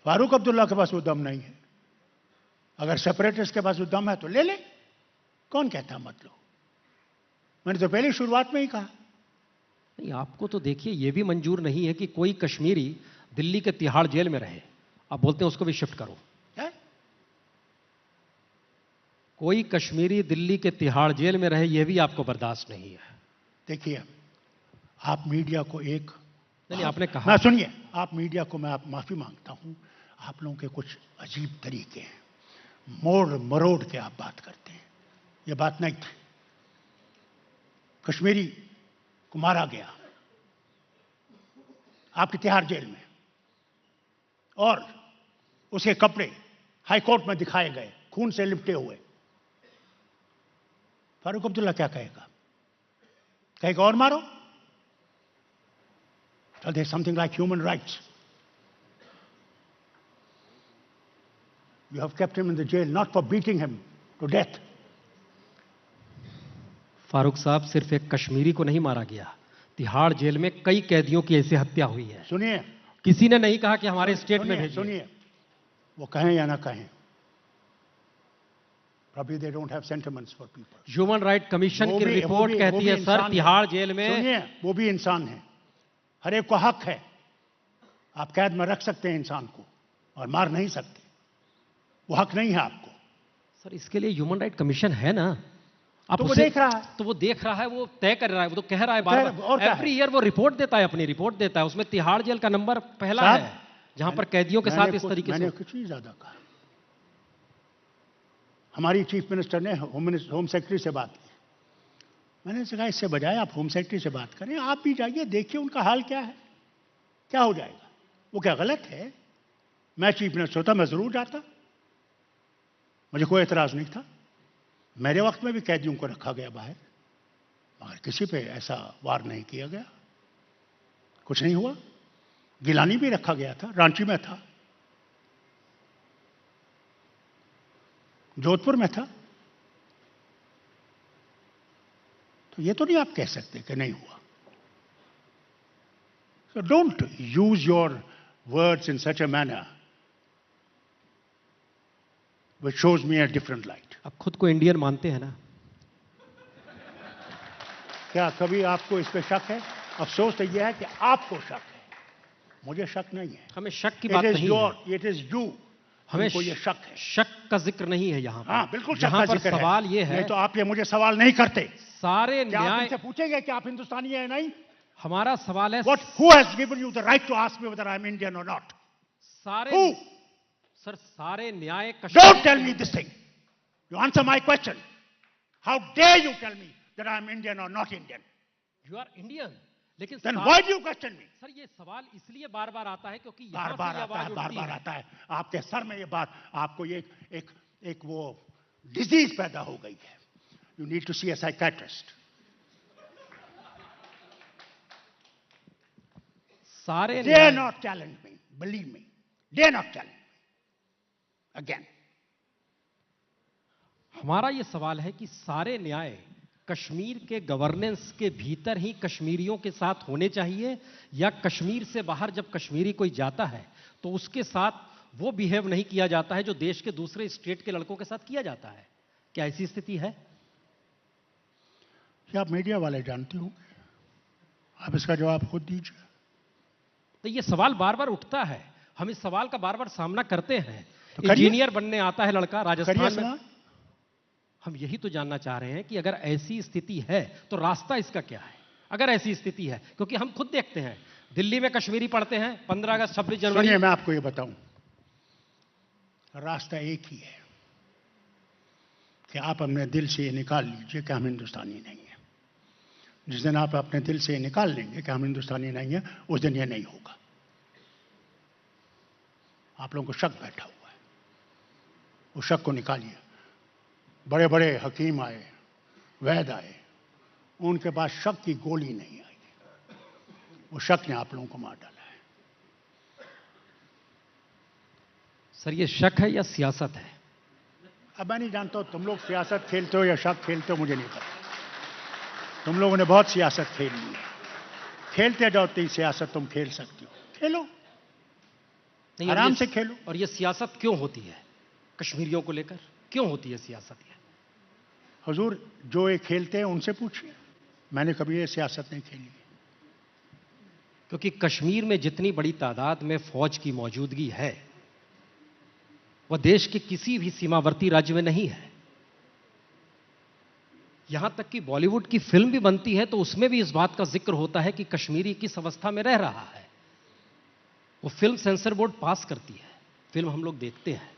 Speaker 2: फारूक अब्दुल्ला के पास वो दम नहीं है. अगर सेपरेटिस्ट के पास वो दम है तो ले ले. कौन कहता मत लो? मैंने तो पहले शुरुआत में ही कहा
Speaker 1: नहीं, आपको तो देखिए ये भी मंजूर नहीं है कि कोई कश्मीरी दिल्ली के तिहाड़ जेल में रहे। आप बोलते हैं उसको भी शिफ्ट करो।
Speaker 2: है?
Speaker 1: कोई कश्मीरी दिल्ली के तिहाड़ जेल में रहे, यह भी आपको बर्दाश्त नहीं है।
Speaker 2: देखिए, आप मीडिया को एक
Speaker 1: नहीं, आपने कहा।
Speaker 2: मैं सुनिए, आप मीडिया को मैं आप माफी मांगता हूं, आप लोगों के कुछ अजीब तरीके हैं, मोड़ मरोड़ के आप बात करते हैं। ये बात नहीं थी। कश्मीरी को मारा गया आपकी तिहाड़ जेल में, और उसके कपड़े हाई कोर्ट में दिखाए गए खून से लिपटे हुए। फारूक अब्दुल्ला क्या कहेगा? कहेगा और मारो? So there's something like human rights. You have kept him in the jail not for beating him to death.
Speaker 1: Farooq साहब, सिर्फ एक कश्मीरी को नहीं मारा गया, तिहाड़ जेल में कई कैदियों की ऐसी हत्या हुई है।
Speaker 2: सुनिए,
Speaker 1: किसी ने नहीं कहा कि हमारे स्टेट में भेजिए।
Speaker 2: सुनिए, वो कहें या ना कहें, probably they don't have sentiments for people.
Speaker 1: Human right commission की रिपोर्ट कहती है सर, तिहाड़ जेल में।
Speaker 2: सुनिए, वो भी इंसान है, हर एक को हक है। आप कैद में रख सकते हैं इंसान को और मार नहीं सकते, वो हक नहीं है आपको।
Speaker 1: सर, इसके लिए ह्यूमन राइट कमीशन है ना। आप
Speaker 2: तो वो
Speaker 1: उसे
Speaker 2: देख रहा है।
Speaker 1: तो वो देख रहा है, वो तय कर रहा है, वो तो कह रहा है बार बार, एवरी ईयर वो रिपोर्ट देता है, अपनी रिपोर्ट देता है, उसमें तिहाड़ जेल का नंबर पहला है जहां पर कैदियों के साथ इस तरीके से।
Speaker 2: मैंने कुछ नहीं ज्यादा कहा। हमारी चीफ मिनिस्टर ने होम सेक्रेटरी से बात की। मैंने कहा इससे बजाय आप होम सेक्रेटरी से बात करें, आप भी जाइए, देखिए उनका हाल क्या है, क्या हो जाएगा। वो क्या गलत है? मैं चीफ मिनिस्टर होता, मैं जरूर जाता, मुझे कोई एतराज नहीं था। मेरे वक्त में भी कैदियों को रखा गया बाहर, मगर किसी पे ऐसा वार नहीं किया गया, कुछ नहीं हुआ। गिलानी भी रखा गया था, रांची में था, जोधपुर में था। तो ये तो नहीं आप कह सकते कि नहीं हुआ। So don't use your words in such a manner which shows me a different light.
Speaker 1: आप खुद को इंडियन मानते हैं ना?
Speaker 2: क्या कभी आपको इस पे शक है? अफसोस तो यह है कि आपको शक है, मुझे शक नहीं है।
Speaker 1: हमें शक की बात नहीं है।
Speaker 2: इट इज यू, हमें को ये शक है।
Speaker 1: शक का जिक्र नहीं है यहाँ पर।
Speaker 2: हाँ, बिल्कुल शक
Speaker 1: यहाँ
Speaker 2: का
Speaker 1: पर
Speaker 2: जिक्र है।
Speaker 1: सवाल ये है,
Speaker 2: नहीं तो आप ये मुझे सवाल नहीं करते।
Speaker 1: सारे
Speaker 2: क्या आप
Speaker 1: न्याय,
Speaker 2: इनसे पूछेंगे कि आप हिंदुस्तानी है या नहीं?
Speaker 1: हमारा सवाल है,
Speaker 2: Who has given you the right to ask me whether I'm Indian or not?
Speaker 1: सारे
Speaker 2: Who?
Speaker 1: सर, सारे न्याय
Speaker 2: Don't tell me this thing. You answer my question. How dare you tell me that I'm Indian or not Indian?
Speaker 1: You are Indian, लेकिन
Speaker 2: Then why do you question me?
Speaker 1: सर, ये सवाल इसलिए बार बार आता है क्योंकि
Speaker 2: बार
Speaker 1: यहाँ
Speaker 2: बार
Speaker 1: से ये
Speaker 2: आता है,
Speaker 1: आवाज
Speaker 2: बार
Speaker 1: उठती
Speaker 2: बार
Speaker 1: है।
Speaker 2: आता है आपके सर में ये बात। आपको ये एक वो डिजीज पैदा हो गई है। You need to see a psychiatrist.
Speaker 1: सारे
Speaker 2: Dare not challenge me. Believe me. Dare not challenge me. Again.
Speaker 1: हमारा ये सवाल है कि सारे न्याय कश्मीर के गवर्नेंस के भीतर ही कश्मीरियों के साथ होने चाहिए, या कश्मीर से बाहर जब कश्मीरी कोई जाता है तो उसके साथ वो बिहेव नहीं किया जाता है जो देश के दूसरे स्टेट के लड़कों के साथ किया जाता है? क्या ऐसी स्थिति है?
Speaker 2: क्या आप मीडिया वाले जानते हो? आप इसका जवाब खुद दीजिए।
Speaker 1: तो ये सवाल बार बार उठता है, हम इस सवाल का बार बार सामना करते हैं।
Speaker 2: तो करिए।
Speaker 1: इंजीनियर बनने आता है लड़का राजस्थान में।
Speaker 2: सवाल।
Speaker 1: हम यही तो जानना चाह रहे हैं कि अगर ऐसी स्थिति है तो रास्ता इसका क्या है? अगर ऐसी स्थिति है, क्योंकि हम खुद देखते हैं दिल्ली में कश्मीरी पढ़ते हैं, 15 अगस्त 26 जनवरी।
Speaker 2: सुनिए, मैं आपको ये बताऊं, रास्ता एक ही है कि आप अपने दिल से ये निकाल लीजिए कि हम हिंदुस्तानी नहीं हैं। जिस दिन आप अपने दिल से ये निकाल लेंगे कि हम हिंदुस्तानी नहीं हैं, उस दिन ये नहीं होगा। आप लोगों को शक बैठा हुआ है, उस शक को निकालिए। बड़े बड़े हकीम आए, वैद आए, उनके पास शक की गोली नहीं आई। वो शक ने आप लोगों को मार डाला है।
Speaker 1: सर, ये शक है या सियासत है?
Speaker 2: अब मैं नहीं जानता तुम लोग सियासत खेलते हो या शक खेलते हो, मुझे नहीं पता। तुम लोगों ने बहुत सियासत खेल ली है। खेलते जाओ, तो सियासत तुम खेल सकती हो, खेलो,
Speaker 1: नहीं,
Speaker 2: आराम से खेलो।
Speaker 1: और ये सियासत क्यों होती है कश्मीरियों को लेकर? क्यों होती है सियासत? ये
Speaker 2: हुजूर, जो ये खेलते हैं उनसे पूछिए। मैंने कभी ये सियासत नहीं खेली है।
Speaker 1: क्योंकि कश्मीर में जितनी बड़ी तादाद में फौज की मौजूदगी है वह देश के किसी भी सीमावर्ती राज्य में नहीं है। यहां तक कि बॉलीवुड की फिल्म भी बनती है तो उसमें भी इस बात का जिक्र होता है कि कश्मीरी किस अवस्था में रह रहा है। वो फिल्म सेंसर बोर्ड पास करती है, फिल्म हम लोग देखते हैं।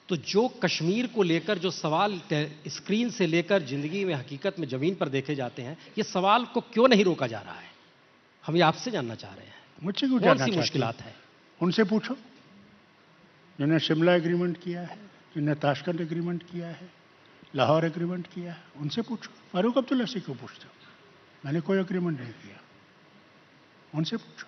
Speaker 1: तो जो कश्मीर को लेकर जो सवाल स्क्रीन से लेकर जिंदगी में हकीकत में जमीन पर देखे जाते हैं, ये सवाल को क्यों नहीं रोका जा रहा है? हम ये आपसे जानना चाह रहे हैं।
Speaker 2: मुझसे क्यों
Speaker 1: कौन
Speaker 2: जानना
Speaker 1: सी
Speaker 2: चाहते
Speaker 1: मुश्किलात
Speaker 2: हैं?
Speaker 1: है?
Speaker 2: उनसे पूछो, जिन्होंने शिमला एग्रीमेंट किया है, जिन्होंने ताशकंद एग्रीमेंट किया है, लाहौर एग्रीमेंट किया है, उनसे पूछो। फारूक अब्दुल्ला से क्यों पूछते हो? मैंने कोई एग्रीमेंट नहीं किया, उनसे पूछो।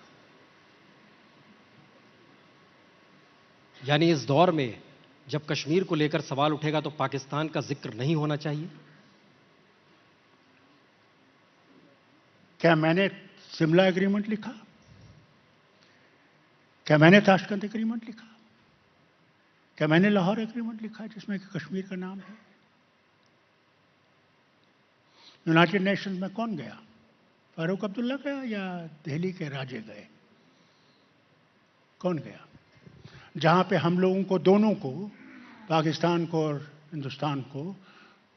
Speaker 1: यानी इस दौर में जब कश्मीर को लेकर सवाल उठेगा तो पाकिस्तान का जिक्र नहीं होना चाहिए?
Speaker 2: क्या मैंने शिमला एग्रीमेंट लिखा? क्या मैंने ताशकंद एग्रीमेंट लिखा? क्या मैंने लाहौर एग्रीमेंट लिखा जिसमें कि कश्मीर का नाम है? यूनाइटेड नेशंस में कौन गया? फारूक अब्दुल्ला गया या दिल्ली के राजे गए? कौन गया? जहां पे हम लोगों को, दोनों को, पाकिस्तान को और हिंदुस्तान को,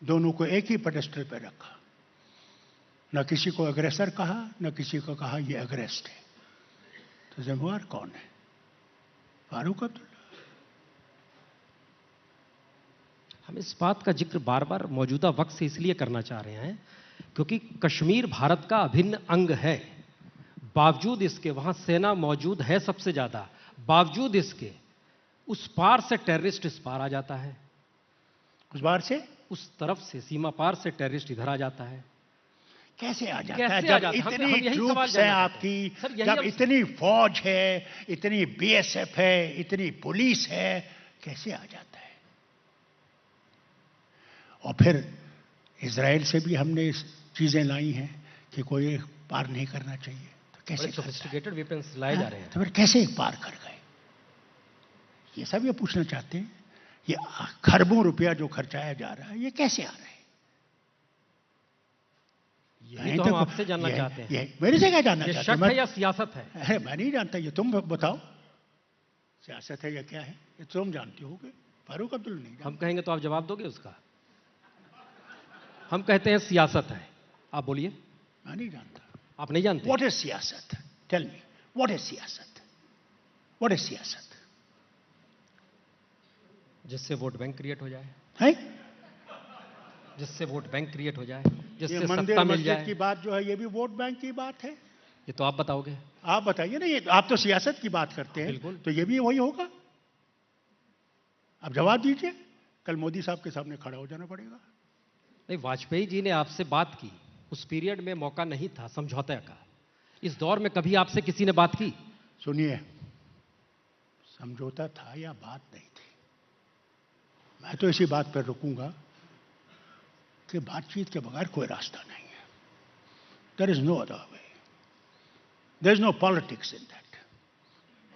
Speaker 2: दोनों को एक ही पेडेस्टल पे रखा। न किसी को अग्रेसर कहा, न किसी को कहा ये अग्रेस्ट है। तो जिम्मेवार कौन है? फारूक अब्दुल्ला।
Speaker 1: हम इस बात का जिक्र बार बार मौजूदा वक्त से इसलिए करना चाह रहे हैं क्योंकि कश्मीर भारत का अभिन्न अंग है। बावजूद इसके वहां सेना मौजूद है सबसे ज्यादा, बावजूद इसके उस पार से टेररिस्ट इस पार आ जाता है,
Speaker 2: उस बार से,
Speaker 1: उस तरफ से सीमा पार से टेररिस्ट इधर आ जाता है।
Speaker 2: कैसे आ जाता
Speaker 1: कैसे
Speaker 2: है?
Speaker 1: आ
Speaker 2: जब
Speaker 1: जाता है? हम
Speaker 2: इतनी
Speaker 1: यही सवाल
Speaker 2: ट्रूप्स
Speaker 1: जानना
Speaker 2: हैं
Speaker 1: चाहते
Speaker 2: आपकी,
Speaker 1: हैं। सर, यही
Speaker 2: जब
Speaker 1: हम-
Speaker 2: इतनी फौज है, इतनी बीएसएफ है, इतनी पुलिस है, कैसे आ जाता है? और फिर इजराइल से भी हमने इस चीजें लाई हैं कि कोई पार नहीं करना चाहिए, तो कैसे
Speaker 1: बड़े
Speaker 2: करता है?
Speaker 1: सोफिस्टिकेटेड वेपन्स लाए जा रहे हैं।
Speaker 2: तो फिर कैसे पार कर गए? ये सब ये पूछना चाहते हैं। ये खरबों रुपया जो खर्चाया जा रहा है, ये कैसे आ रहा है?
Speaker 1: यही तो हम आपसे जानना चाहते हैं।
Speaker 2: ये मेरे से क्या जानना
Speaker 1: ये
Speaker 2: चाहते
Speaker 1: शक
Speaker 2: हैं?
Speaker 1: है या सियासत है?
Speaker 2: अरे मैं नहीं जानता, ये तुम बताओ, सियासत है या क्या है? ये तुम जानते होगे, फारूक अब्दुल्ला नहीं जानते।
Speaker 1: हम कहेंगे तो आप जवाब दोगे उसका? हम कहते हैं सियासत है, आप बोलिए।
Speaker 2: मैं नहीं जानता।
Speaker 1: आप नहीं जानते?
Speaker 2: व्हाट इज सियासत? टेल मी, व्हाट इज सियासत? व्हाट इज सियासत?
Speaker 1: जिससे वोट बैंक क्रिएट हो जाए,
Speaker 2: है
Speaker 1: जिससे वोट बैंक क्रिएट हो जाए,
Speaker 2: ये
Speaker 1: जिससे
Speaker 2: मंदिर
Speaker 1: सत्ता मिल
Speaker 2: मस्जिद
Speaker 1: जाए।
Speaker 2: की बात जो है, ये भी वोट बैंक की बात है।
Speaker 1: ये तो आप बताओगे।
Speaker 2: आप बताइए ना, ये आप तो सियासत की बात करते हैं,
Speaker 1: बिल्कुल।
Speaker 2: तो ये भी वही होगा। आप जवाब दीजिए, कल मोदी साहब के सामने खड़ा हो जाना पड़ेगा।
Speaker 1: नहीं, वाजपेयी जी ने आपसे बात की, उस पीरियड में मौका नहीं था समझौते का। इस दौर में कभी आपसे किसी ने बात की?
Speaker 2: सुनिए, समझौता था या बात नहीं थी, मैं तो इसी बात पर रुकूंगा कि बातचीत के बगैर कोई रास्ता नहीं है। There is no other way, there is no politics in that,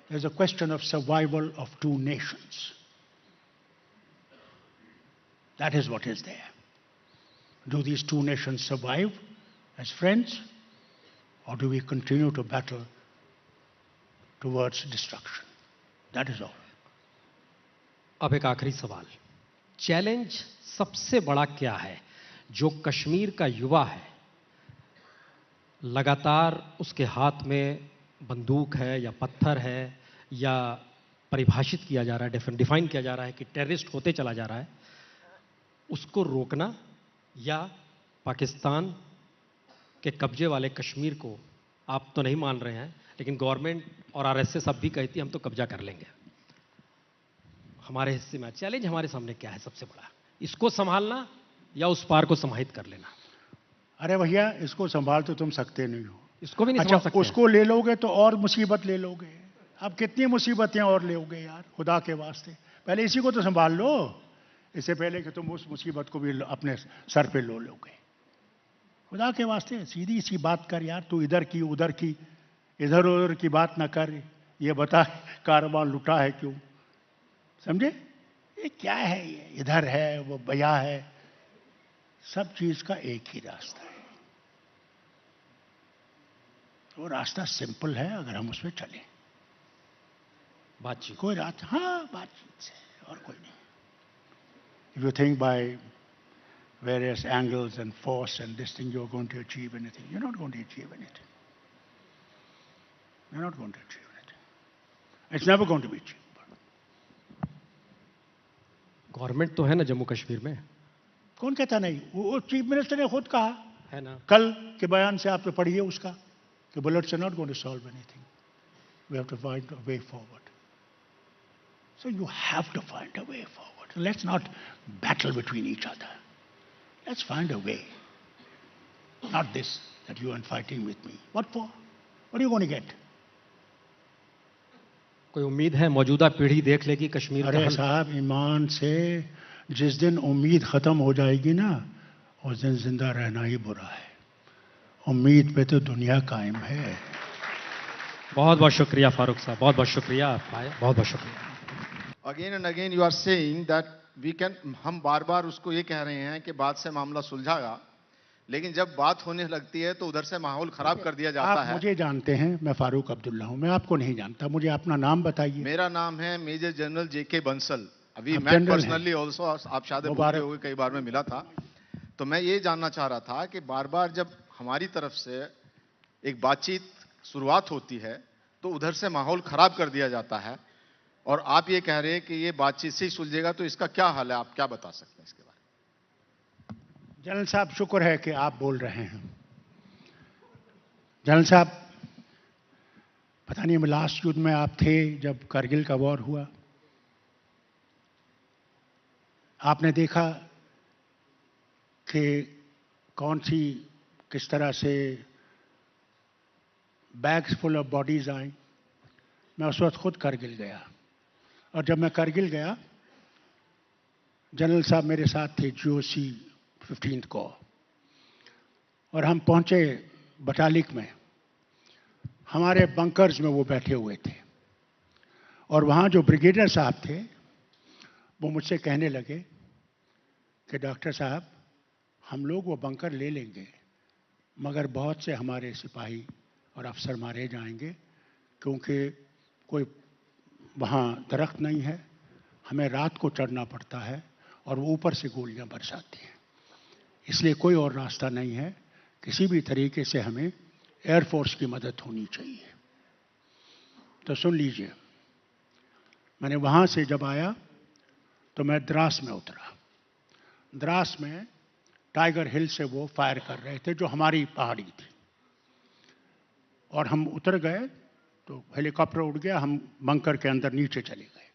Speaker 2: there is a question of survival of two nations, that is what is there. Do these two nations survive as friends, or do we continue to battle towards destruction? That is all.
Speaker 1: अब एक आखिरी सवाल, challenge सबसे बड़ा क्या है जो कश्मीर का युवा है, लगातार उसके हाथ में बंदूक है या पत्थर है या परिभाषित किया जा रहा है, डिफाइन किया जा रहा है कि टेररिस्ट होते चला जा रहा है, उसको रोकना या पाकिस्तान के कब्जे वाले कश्मीर को? आप तो नहीं मान रहे हैं, लेकिन गवर्नमेंट और आरएसएस अब भी कहती है हम तो कब्जा कर लेंगे हमारे हिस्से में। चैलेंज हमारे सामने क्या है सबसे बड़ा, इसको संभालना या उस पार को समाहित कर लेना?
Speaker 2: अरे भैया, इसको संभाल तो तुम सकते नहीं हो।
Speaker 1: इसको भी नहीं
Speaker 2: अच्छा,
Speaker 1: संभाल सकते हैं।
Speaker 2: उसको ले लोगे तो और मुसीबत ले लोगे। अब कितनी मुसीबतें और लोगे यार, खुदा के वास्ते। पहले इसी को तो संभाल लो, इससे पहले कि तुम उस मुसीबत को भी अपने सर पे लो लोगे। खुदा के वास्ते सीधी सी बात कर यार, तू इधर की उधर की, इधर उधर की बात ना कर। ये बता कारवां लुटा है क्यों? समझे? ये क्या है? ये इधर है, वो बया है, सब चीज का एक ही रास्ता है। वो रास्ता सिंपल है अगर हम उस पर चलें।
Speaker 1: बातचीत।
Speaker 2: कोई रात, हाँ, बातचीत से और कोई नहीं। If you think by various angles and force and this thing you're going to achieve anything, you're not going to achieve anything. You're not going to achieve anything. It's never going to be achieved.
Speaker 1: Government तो है ना जम्मू कश्मीर में,
Speaker 2: कौन कहता नहीं? वो chief minister ने खुद कहा
Speaker 1: है ना।
Speaker 2: कल के बयान से आप पढ़िए उसका कि bullets are not going to solve anything. We have to find a way forward. So you have to find a way forward. Let's not battle between each other. Let's find a way. Not this, that you are fighting with me. What for? What are you going to get?
Speaker 1: कोई उम्मीद है मौजूदा पीढ़ी देख लेगी कश्मीर का
Speaker 2: अरे
Speaker 1: हल?
Speaker 2: साहब, ईमान से जिस दिन उम्मीद खत्म हो जाएगी ना, उस दिन जिंदा रहना ही बुरा है। उम्मीद पे तो दुनिया कायम है।
Speaker 1: बहुत बहुत शुक्रिया फारूक साहब, बहुत बहुत शुक्रिया, आप आए, बहुत बहुत शुक्रिया।
Speaker 4: Again and again you are saying that we can, हम बार बार उसको ये कह रहे हैं कि बात से मामला सुलझागा, लेकिन जब बात होने लगती है तो उधर से माहौल खराब कर दिया जाता है।
Speaker 2: आप मुझे जानते हैं, मैं फारूक अब्दुल्ला हूं, मैं आपको नहीं जानता। मुझे अपना नाम बताइए।
Speaker 4: मेरा नाम है मेजर जनरल जेके बंसल। अभी
Speaker 2: आप
Speaker 4: मैं
Speaker 2: जनरल
Speaker 4: पर्सनली ऑल्सो, आप शायद भूले होंगे, कई बार मैं मिला था। तो मैं ये जानना चाह रहा था कि बार बार जब हमारी तरफ से एक बातचीत शुरुआत होती है तो उधर से माहौल खराब कर दिया जाता है, और आप ये कह रहे हैं कि ये बातचीत से ही सुलझेगा, तो इसका क्या हाल है? आप क्या बता सकते हैं इसके बारे में?
Speaker 2: जनरल साहब, शुक्र है कि आप बोल रहे हैं। जनरल साहब, पता नहीं लास्ट युद्ध में आप थे जब कारगिल का वॉर हुआ। आपने देखा कि किस तरह से bags full of bodies I. मैं उस वक्त खुद कारगिल गया, और जब मैं कारगिल गया, जनरल साहब मेरे साथ थे, GOC 15th Corps, और हम पहुंचे बटालिक में। हमारे बंकर्स में वो बैठे हुए थे, और वहां जो ब्रिगेडियर साहब थे वो मुझसे कहने लगे कि डॉक्टर साहब, हम लोग वो बंकर ले लेंगे, मगर बहुत से हमारे सिपाही और अफसर मारे जाएंगे, क्योंकि कोई वहाँ दरख्त नहीं है, हमें रात को चढ़ना पड़ता है, और वो ऊपर से गोलियां बरसाती हैं, इसलिए कोई और रास्ता नहीं है। किसी भी तरीके से हमें एयरफोर्स की मदद होनी चाहिए। तो सुन लीजिए, मैंने वहाँ से जब आया तो मैं द्रास में उतरा। द्रास में टाइगर हिल से वो फायर कर रहे थे, जो हमारी पहाड़ी थी, और हम उतर गए तो हेलीकॉप्टर उड़ गया, हम बंकर के अंदर नीचे चले गए।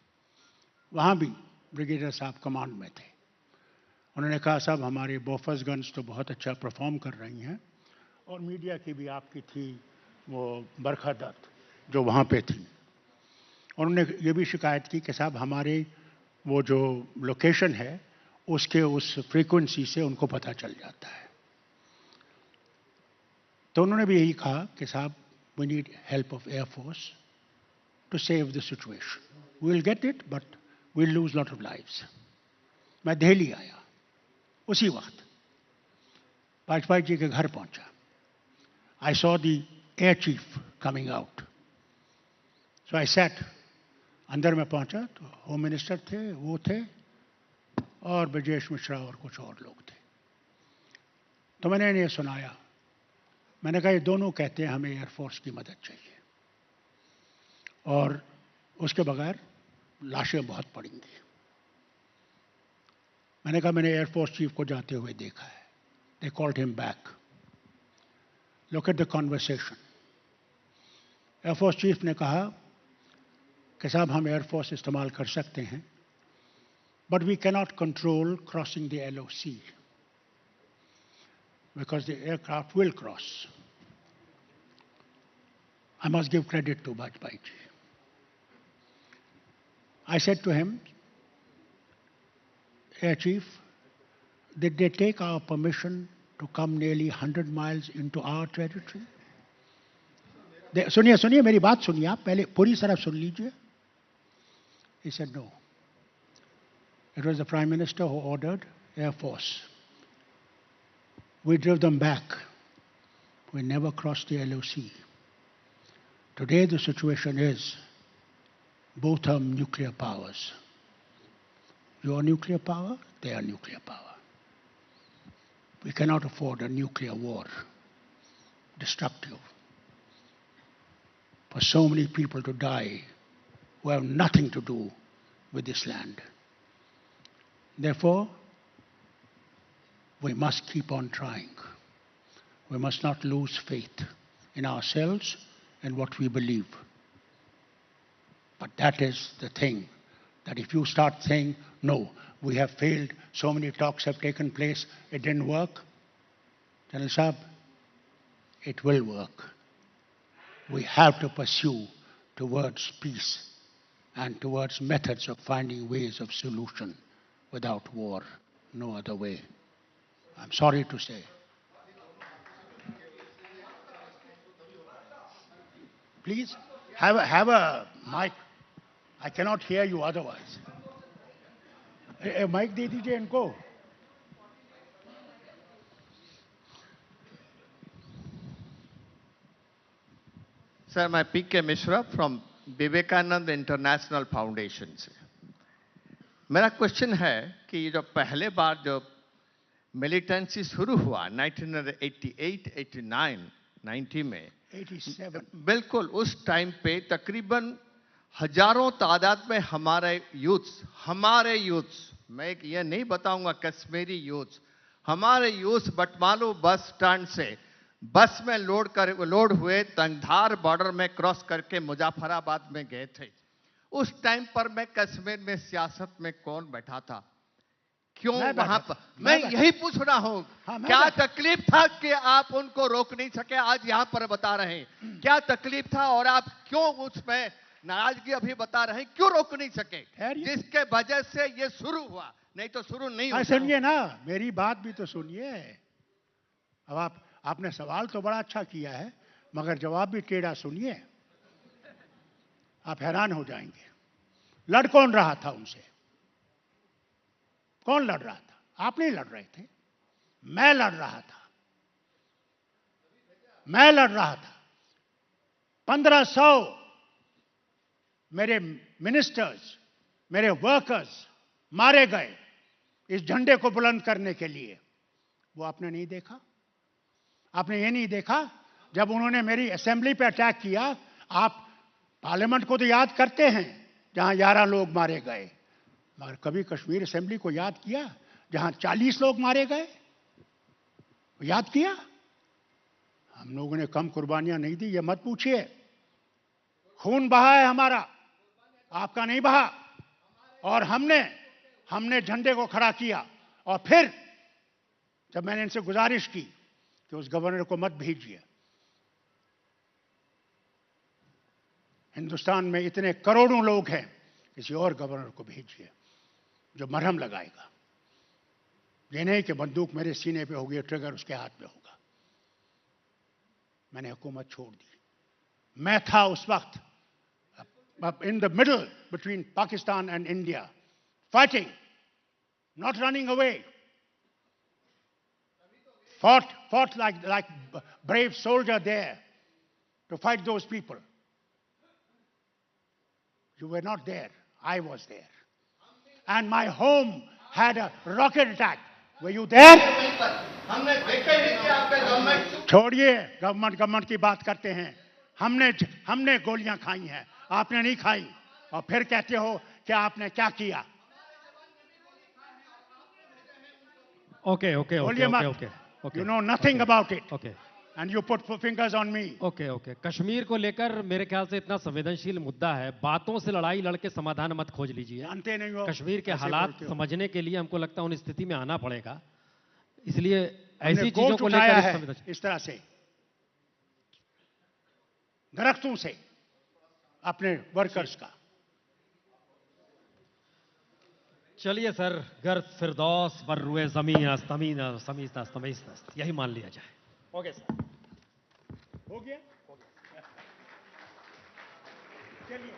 Speaker 2: वहाँ भी ब्रिगेडियर साहब कमांड में थे। उन्होंने कहा, साहब हमारे बोफर्स गन्स तो बहुत अच्छा परफॉर्म कर रही हैं, और मीडिया की भी आपकी थी वो बरखा दत्त जो वहाँ पे थी, और उन्होंने ये भी शिकायत की कि साहब हमारे वो जो लोकेशन है उसके उस फ्रीक्वेंसी से उनको पता चल जाता है। तो उन्होंने भी यही कहा कि साहब, we need help of Air Force to save the situation. We will get it, but we'll lose lot of lives. मैं दिल्ली आया, उसी वक्त वाजपेयी जी के घर पहुंचा। I saw the air chief coming out. So I sat. अंदर में पहुंचा तो होम मिनिस्टर थे, वो थे, और ब्रजेश मिश्रा और कुछ और लोग थे। तो मैंने इन्हें सुनाया। मैंने कहा, ये दोनों कहते हैं हमें एयरफोर्स की मदद चाहिए, और उसके बगैर लाशें बहुत पड़ेंगी। मैंने कहा, मैंने एयरफोर्स चीफ को जाते हुए देखा है। They called him back. Look at the conversation. Air force chief ने कहा कि साहब हम एयरफोर्स इस्तेमाल कर सकते हैं, but we cannot control crossing the LOC because the aircraft will cross. I must give credit to Vajpayee ji. I said to him, Air Chief, did they take our permission to come nearly 100 miles into our territory? सुनिए सुनिए, मेरी बात सुनिए, आप पहले पूरी तरह सुन लीजिए। He said no. It was the Prime Minister who ordered Air Force. We drove them back. We never crossed the LOC. Today the situation is both are nuclear powers. You are nuclear power, they are nuclear power. We cannot afford a nuclear war, destructive, for so many people to die who have nothing to do with this land. Therefore, we must keep on trying. We must not lose faith in ourselves and what we believe. But that is the thing, that if you start saying, no, we have failed, so many talks have taken place, it didn't work, General Saab, it will work. We have to pursue towards peace and towards methods of finding ways of solution without war, no other way. I'm sorry to say. Please, have a mic. I cannot hear you otherwise. Mic दे दीजिए इनको.
Speaker 5: Sir, मैं PK Mishra from Vivekananda international foundation से. मेरा question है कि ये जो पहले बार जो मिलिटेंसी शुरू हुआ 1988, 89, 90 में
Speaker 2: 87.
Speaker 5: बिल्कुल उस टाइम पे तकरीबन हजारों तादाद में हमारे यूथ्स, मैं ये नहीं बताऊंगा कश्मीरी यूथ्स, हमारे यूथ बटमालू बस स्टैंड से बस में लोड हुए तंगधार बॉर्डर में क्रॉस करके मुजफ्फराबाद में गए थे. उस टाइम पर मैं कश्मीर में सियासत में कौन बैठा था, क्यों वहां पर, मैं यही पूछ रहा हूं. क्या तकलीफ था कि आप उनको रोक नहीं सके, आज यहां पर बता रहे हैं क्या तकलीफ था और आप क्यों उसमें नाराजगी अभी बता रहे हैं, क्यों रोक नहीं सके, जिसके वजह से ये शुरू हुआ, नहीं तो शुरू नहीं हुआ.
Speaker 2: सुनिए ना, मेरी बात भी तो सुनिए. अब आपने सवाल तो बड़ा अच्छा किया है, मगर जवाब भी टेढ़ा. सुनिए, आप हैरान हो जाएंगे. लड़ कौन रहा था उनसे? कौन लड़ रहा था? आप नहीं लड़ रहे थे, मैं लड़ रहा था. 1500 मेरे मिनिस्टर्स, मेरे वर्कर्स मारे गए इस झंडे को बुलंद करने के लिए. वो आपने नहीं देखा? आपने ये नहीं देखा जब उन्होंने मेरी असेंबली पे अटैक किया? आप पार्लियामेंट को तो याद करते हैं जहां 11 लोग मारे गए, मगर कभी कश्मीर असेंबली को याद किया जहां 40 लोग मारे गए? याद किया? हम लोगों ने कम कुर्बानियां नहीं दी, ये मत पूछिए. खून बहा है हमारा, आपका नहीं बहा. और हमने झंडे को खड़ा किया. और फिर जब मैंने इनसे गुजारिश की कि उस गवर्नर को मत भेजिए, हिंदुस्तान में इतने करोड़ों लोग हैं, किसी और गवर्नर को भेजिए जो मरहम लगाएगा. ये नहीं कि बंदूक मेरे सीने पे होगी, ट्रिगर उसके हाथ में होगा. मैंने हुकूमत छोड़ दी. मैं था उस वक्त in the middle between Pakistan and India, fighting, not running away. Fought like brave soldier there to fight those people. You were not there. I was there. And my home had a rocket attack. Were you there? छोड़िए, government की बात करते हैं. हमने गोलियां खाई हैं, आपने नहीं खाई. और फिर कहते हो कि आपने क्या किया.
Speaker 1: Okay.
Speaker 2: You know nothing about it.
Speaker 1: Okay.
Speaker 2: And you put fingers on me.
Speaker 1: Okay. Kashmir को लेकर मेरे ख्याल से इतना संवेदनशील मुद्दा है, बातों से लड़ाई लड़के समाधान मत खोज लीजिए.
Speaker 2: जानते नहीं हो.
Speaker 1: कश्मीर के हालात समझने के लिए हमको लगता है उन स्थिति में आना पड़ेगा. इसलिए ऐसी चीजों को लेकर
Speaker 2: इस तरह से दरख्तों से अपने वर्कर्स का.
Speaker 1: चलिए सर, गर्द फिरदौस बर रुए ज़मीन अस्तमीन समीस्त, यही मान लिया जाए.
Speaker 2: ओके सर, हो गया. चलिए.